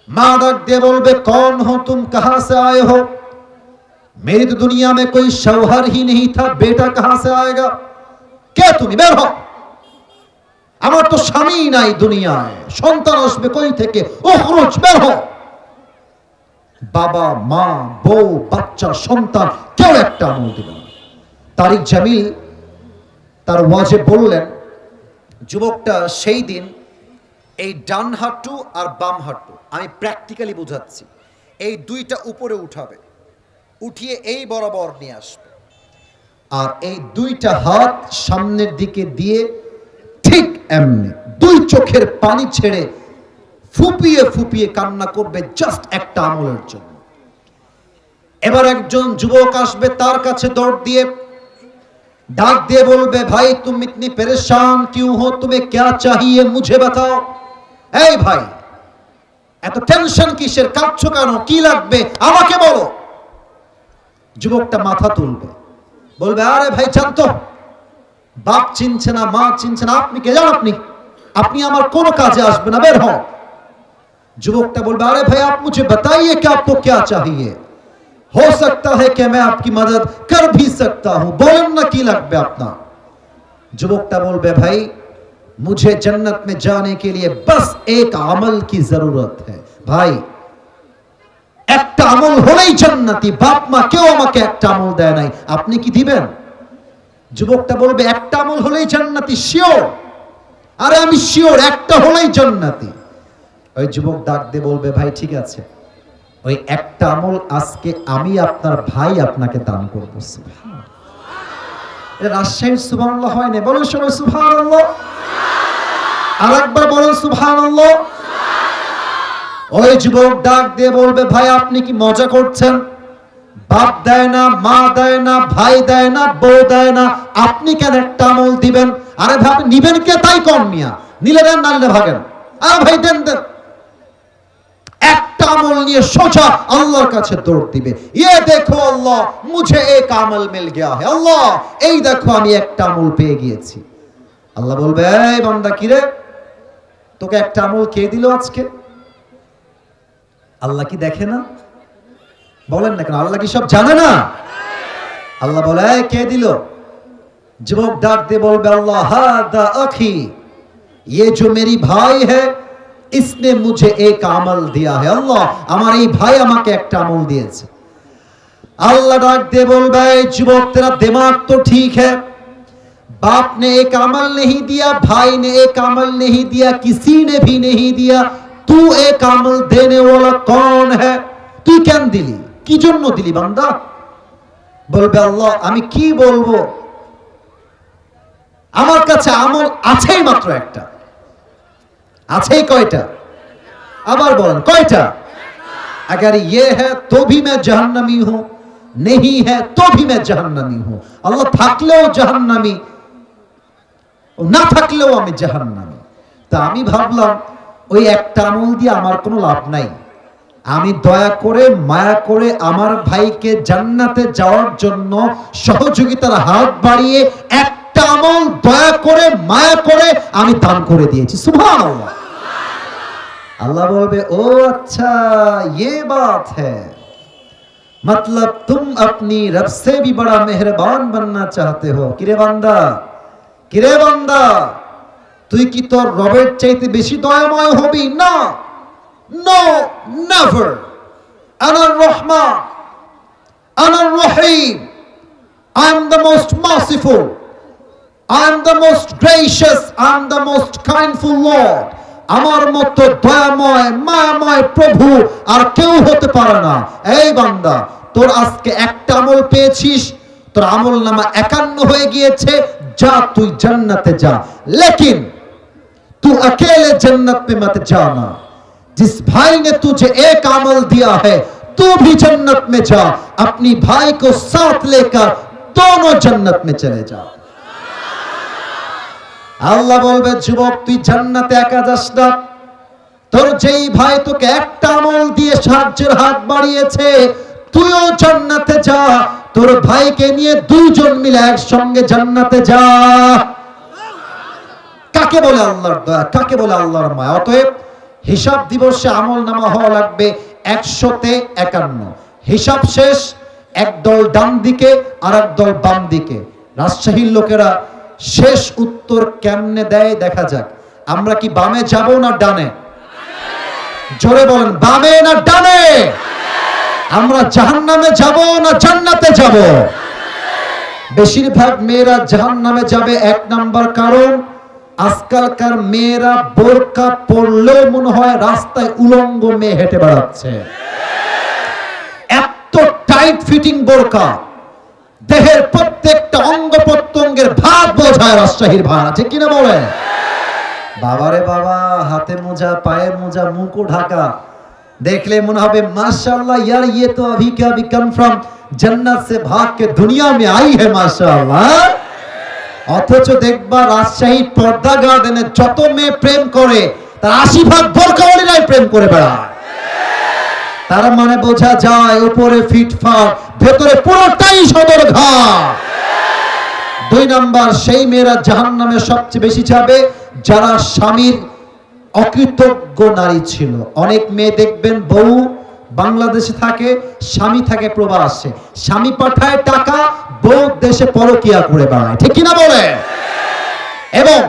মা ডাক দিয়ে বলবে, कौन हो तुम, कहां से आए हो, मेरी तो दुनिया में कोई शौहर ही नहीं था, बेटा कहां से आएगा, কে তুমি, বের হও। আমার তো স্বামী নাই দুনিয়ায়, সন্তান আসবে কই থেকে, উখরুজ, বের হও। বাবা, মা, বউ, বাচ্চা, সন্তান কেউ একটা আমল দিবে না। তারিক জামিল তার ওয়াজে বললেন, যুবকটা সেই দিন এই ডান হাঁটু আর বাম হাঁটু, আমি প্র্যাকটিক্যালি বোঝাচ্ছি, এই দুইটা উপরে উঠাবে, উঠিয়ে এই বরাবর নিয়ে আসবে, আর এই দুইটা হাত সামনের দিকে দিয়ে ঠিক এমনি দুই চোখের পানি ছেড়ে ফুপিয়ে ফুপিয়ে কান্না করবে জাস্ট একটা আমলের জন্য। এবার একজন যুবক আসবে তার কাছে দৌড় দিয়ে ডাক দিয়ে বলবে, ভাই তুম ইতনি পরেশান কিউ হো, তুমি ক্যা চাহিয়ে মুঝে বাতাও। এই ভাই, এত টেনশন কিসের, কাঁদছো কেন, কি লাগবে আমাকে বলো। যুবকটা মাথা তুলবে, বলবে, আরে ভাই জানতো, বাপ চিনছে না, মা চিনছে না, আপনি কে জান, আপনি আমার কোনো কাজে আসবে না, বের হও। যুবকটা বলবে, अरे भाई आप मुझे बताइए कि आपको क्या चाहिए, हो सकता है कि मैं आपकी मदद कर भी सकता हूं, बोलन ना की लगबे আপনার। যুবকটা বলবে, भाई मुझे जन्नत में जाने के लिए बस एक अमल की जरूरत है। भाई একটা আমল হলেই জান্নাতি, বাপ মা কেউ আমাকে একটা আমল দেয় নাই, আপনি কি দিবেন? যুবকটা বলবে, একটা আমল হলেই জান্নাতি, শিওর? আরে আমি শিওর, একটা হলেই জান্নাতি। ওই যুবক ডাক দিয়ে বলবে, ভাই ঠিক আছে, ওই একটা আমল আজকে আমি আপনার ভাই আপনাকে দান করবো। সুবহানাল্লাহ, এটা রাজশাহীর সুবহানাল্লাহ হয় না, বলুন সবাই সুবহানাল্লাহ, আর একবার বলুন সুবহানাল্লাহ। ওই যুবক ডাক দিয়ে বলবে, ভাই আপনি কি মজা করছেন? বাপ দেয় না, মা দেয় না, ভাই দেয় না, বউ দেয় না, আপনি কেন একটা আমল দিবেন? আরে ভাই আপনি নিবেন কে, তাই কম মিয়া, নিলে দেন, না নিলে ভাগেন। আরে ভাই দেন দেন। একটা আমল নিয়ে সোজা আল্লাহর কাছে দৌড় দিবে, ये देखो আল্লাহ मुझे एक আমল मिल गया है, আল্লাহ এই দেখো আমি একটা আমল পেয়ে গিয়েছি। আল্লাহ বলবে, এই বান্দা কিরে, তোকে একটা আমল কে দিল আজকে? আল্লাহ কি দেখে না? বলেন না কেন, আল্লাহ কি সব জানে না? আল্লাহ বলে, কে দিল? যুবক ডাক দিয়ে বলবে, আল্লাহ হাদা আখি, ये जो मेरी भाई है इसने मुझे एक अमल दिया है, अल्लाह আমার এই ভাই আমাকে একটা আমল দিয়েছে। আল্লাহ ডাক দিয়ে বলবে, যুবক तेरा दिमाग तो ठीक है, बाप ने एक अमल नहीं दिया, भाई ने एक अमल नहीं दिया, किसी ने भी नहीं दिया, तू एक अमल देने वाला कौन है? তুই কেন দিলি, কি জন্য দিলি বান্দা? বলবে, আল্লাহ আমি কি বলবো, আমার কাছে আমল আছেই মাত্র একটা। আছেই কয়টা? আবার বলেন কয়টা? अगर ये है तो भी मैं जहन्नमी हूं, नहीं है तो भी मैं जहन्नमी हूं। আল্লাহ থাকলেও জাহান্নামী, না থাকলেও আমি জাহান্নামী। তা আমি ভাবলাম ওই একটা আমল দিয়ে আমার কোনো লাভ নাই, আমি দয়া করে মায়া করে আমার ভাইকে জান্নাতে যাওয়ার জন্য সহযোগিতার হাত বাড়িয়ে একটা আমল দয়া করে মায়া করে আমি দান করে দিয়েছি। সুবহানাল্লাহ। अल्लाह बोलबे, ओ अच्छा ये बात है, मतलब तुम अपनी रब से भी बड़ा मेहरबान बनना चाहते हो। किरे बांदा তুই কি তোর রবের চাইতে বেশি দয়াময় হবি? না, নো, নেভার। আনার রহমান, আনার রহিম, I am the most merciful, I am the most gracious, I am the most kindful Lord। আমার মতো দয়াময় মায়াময় প্রভু আর কেউ হতে পারে না। এই বান্দা, তোর আজকে একটা আমল পেয়েছিস, তোর আমল নামা 51 হয়ে গিয়েছে, যা তুই জান্নাতে যা, लेकिन तू अकेले जन्नत में मत जाना। जिस भाई ने तुझे एक अमल दिया है, तू भी जन्नत में जा, अपनी भाई को साथ लेकर दोनों जन्नत में चले जा। আল্লাহ বলবে, যুবক তুই জান্নাতে একা যাস না, তোর যেই ভাই তোকে একটা আমল দিয়ে সাহায্যের হাত বাড়িয়েছে, তুইও জান্নাতে যা, তোর ভাইকে নিয়ে দুইজন মিলে একসঙ্গে জান্নাতে যা। কাকে বলে আল্লাহর দয়া, কাকে বলে আল্লাহর মায়া? অতএব হিসাব দিবসে আমল নামা হওয়া লাগবে 100তে 51। হিসাব শেষ, একদল ডান দিকে আর একদল বাম দিকে। রাজশাহীর লোকেরা শেষ উত্তর কেমনে দেয় দেখা যাক। আমরা কি বামে যাব না ডানে? জোরে বলেন, বামে না ডানে? আমরা জাহান্নামে যাব না জান্নাতে যাব? বেশিরভাগ মেয়েরা জাহান্নামে যাবে, এক নাম্বার কারণ আজকালকার মেয়েরা বোরকা পরলেও মনে হয় রাস্তায় উলঙ্গ মেয়ে হেঁটে বেড়াচ্ছে। এত টাইট ফিটিং বোরকা, দেহের প্রত্যেকটা অঙ্গ প্রত্যঙ্গের ভাত বোঝায় রাজশাহীর ভাড়া, ঠিক কিনা বলে? বাবারে বাবা, হাতে মোজা, পায়ে মোজা, মুখও ঢাকা, দেখলে মনে হবে माशाअल्लाह यार ये तो अभी क्या अभी कम फ्रॉम जन्नत से भाग के दुनिया में आई है माशाअल्लाह। অথচ দেখবা রাজশাহী পর্দা গার্ডেনে যত মেয়ে প্রেম করে তার 80% বোরকাওয়ালিরাই প্রেম করে বেড়ায়। তার মানে বোঝা যায় উপরে ফিটফাট, ভেতরে পুরোটাই সদরঘাট। 2 নাম্বার, সেই মেয়েরা জাহান্নামে সবচেয়ে বেশি যাবে যারা স্বামীর অকৃতজ্ঞ নারী ছিল। অনেক মেয়ে দেখবেন বউ বাংলাদেশে থাকে, স্বামী থাকে প্রবাসে, স্বামী পাঠায় টাকা, বউ দেশে পরকিয়া করে বেড়ায়, ঠিক কিনা বলে? এবং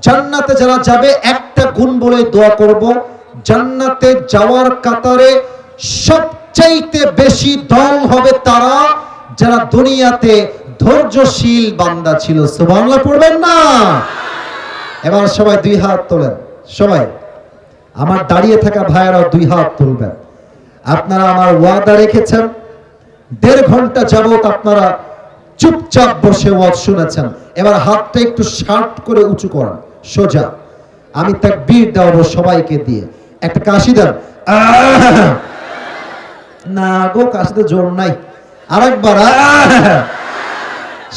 জান্নাতে যারা যাবে একটা গুণ বলে দোয়া করব, জান্নাতে যাওয়ার কাতারে সবচাইতে বেশি দল হবে তারা যারা দুনিয়াতে ধৈর্যশীল বান্দা ছিল। সুবহানাল্লাহ পড়বেন না? এবার সবাই 2 হাত তোলেন, সবাই আমার দাঁড়িয়ে থাকা ভাইয়েরাও 2 হাত তুলবেন। আপনারা আমার ওয়াদা রেখেছেন, 1.5 ঘন্টা যাবত আপনারা চুপচাপ বসে ওয়াজ শুনেছেন। এবার হাতটা একটু শার্ট করে উঁচু করেন, সোজা। আমি তাকবীর দেব সবাইকে দিয়ে, একটা কাশি দেন। না গো, কাশিতে জোর নাই, আরেকবার।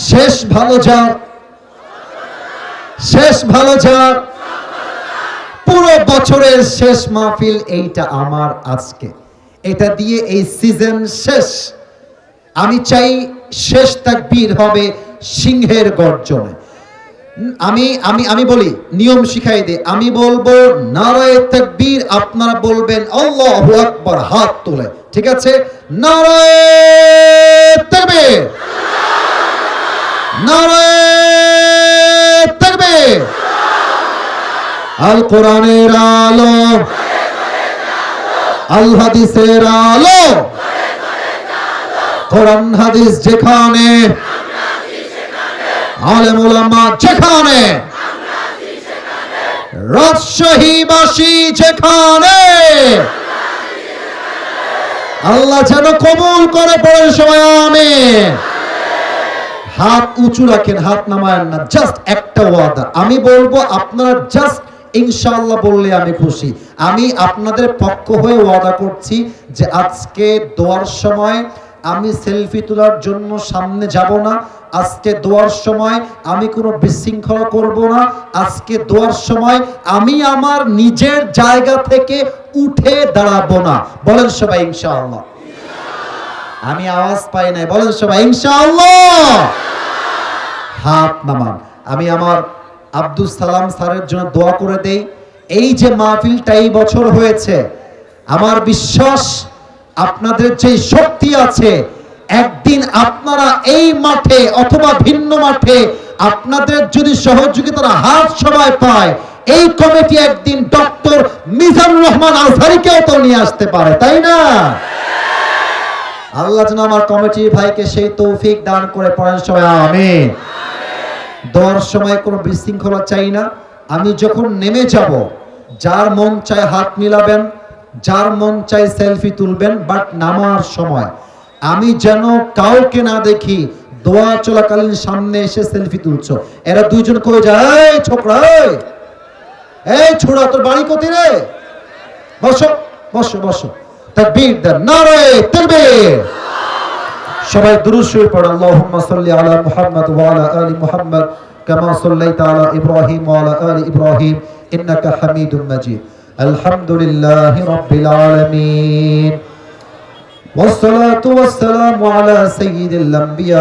শেষ ভালো যার, শেষ ভালো যার, পুরো বছরের শেষ মাহফিল এইটা আমার আজকে, এটা দিয়ে এই সিজন শেষ। আমি চাই শেষ তাকবীর হবে সিংহের গর্জনে। আমি আমি আমি বলি, নিয়ম শিখাই দে, আমি বলবো নারায়ে তাকবীর, আপনারা বলবেন আল্লাহু আকবার, হাত তুলে, ঠিক আছে? নারায়ে তাকবীর, নারায়ে তাকবীর। আল কোরআনের আলো, আল হাদিসের আলো, কোরআন হাদিস যেখানে, আলেম ওলামা যেখানে, রাজশাহীবাসী যেখানে, আল্লাহ যেন কবুল করে, পড়েন সবাই আমিন। হাত উঁচু রাখেন, হাত নামায়েন না। জাস্ট একটা ওয়াদা আমি বলবো, আপনারা জাস্ট ইনশাআল্লাহ বললে আমি খুশি। আমি আপনাদের পক্ষ হয়ে ওয়াদা করছি যে আজকে দোয়ার সময় আমি সেলফি তোলার জন্য সামনে যাব না। আজকে দোয়ার সময় আমি কোনো বিশৃঙ্খলা করব না। আজকে দোয়ার সময় আমি আমার নিজের জায়গা থেকে উঠে দাঁড়াবো না। বলেন সবাই ইনশাআল্লাহ। আমি আওয়াজ পাই নাই, বলেন সবাই ইনশাআল্লাহ। হাত নামান। আমি আমার আব্দুল সালাম স্যারের জন্য দোয়া করে দেই। এই যে মাহফিলটা এই বছর হয়েছে, আমার বিশ্বাস আপনাদের যে শক্তি আছে, একদিন আপনারা এই মাঠে অথবা ভিন্ন মাঠে আপনাদের যদি সহযোগিতার হাত সবাই পায়, এই কমিটি একদিন ডক্টর মিজানুর রহমান আজহারীকেও তো নিয়ে আসতে পারে, তাই না? আল্লাহ যেন আমার কমিটির ভাইকে সেই তৌফিক দান করে, পড়েন সবাই আমিন। দোয়ার সময় কোনো বিশৃঙ্খলা চাই না। আমি যখন নেমে যাব, যার মন চায় হাত মিলাবেন, যার মন চায় সেলফি তুলবেন, বাট নামার সময় আমি যেন কাউকে না দেখি দোয়া চলাকালীন সামনে এসে সেলফি তুলছো। এরা 2 জন কই যায়, এই ছোকরা, এই ছোড়া, তোর বাড়ি কোথায় রে? বসো বসো বসো, তাকবীর দেন, নারায়ে তাকবীর। সবাই দুরূদ শরীফ পড়ো। আল্লাহুম্মা সাল্লি আলা মুহাম্মাদ ওয়া আলা আলি মুহাম্মাদ কামা সাল্লাইতা আলা ইব্রাহিম ওয়া আলা আলি ইব্রাহিম ইন্নাকা হামিদুম মাজিদ। আলহামদুলিল্লাহি রাব্বিল আলামিন। ওয়াসসালাতু ওয়াসসালামু আলা সাইয়্যিদিল আম্বিয়া।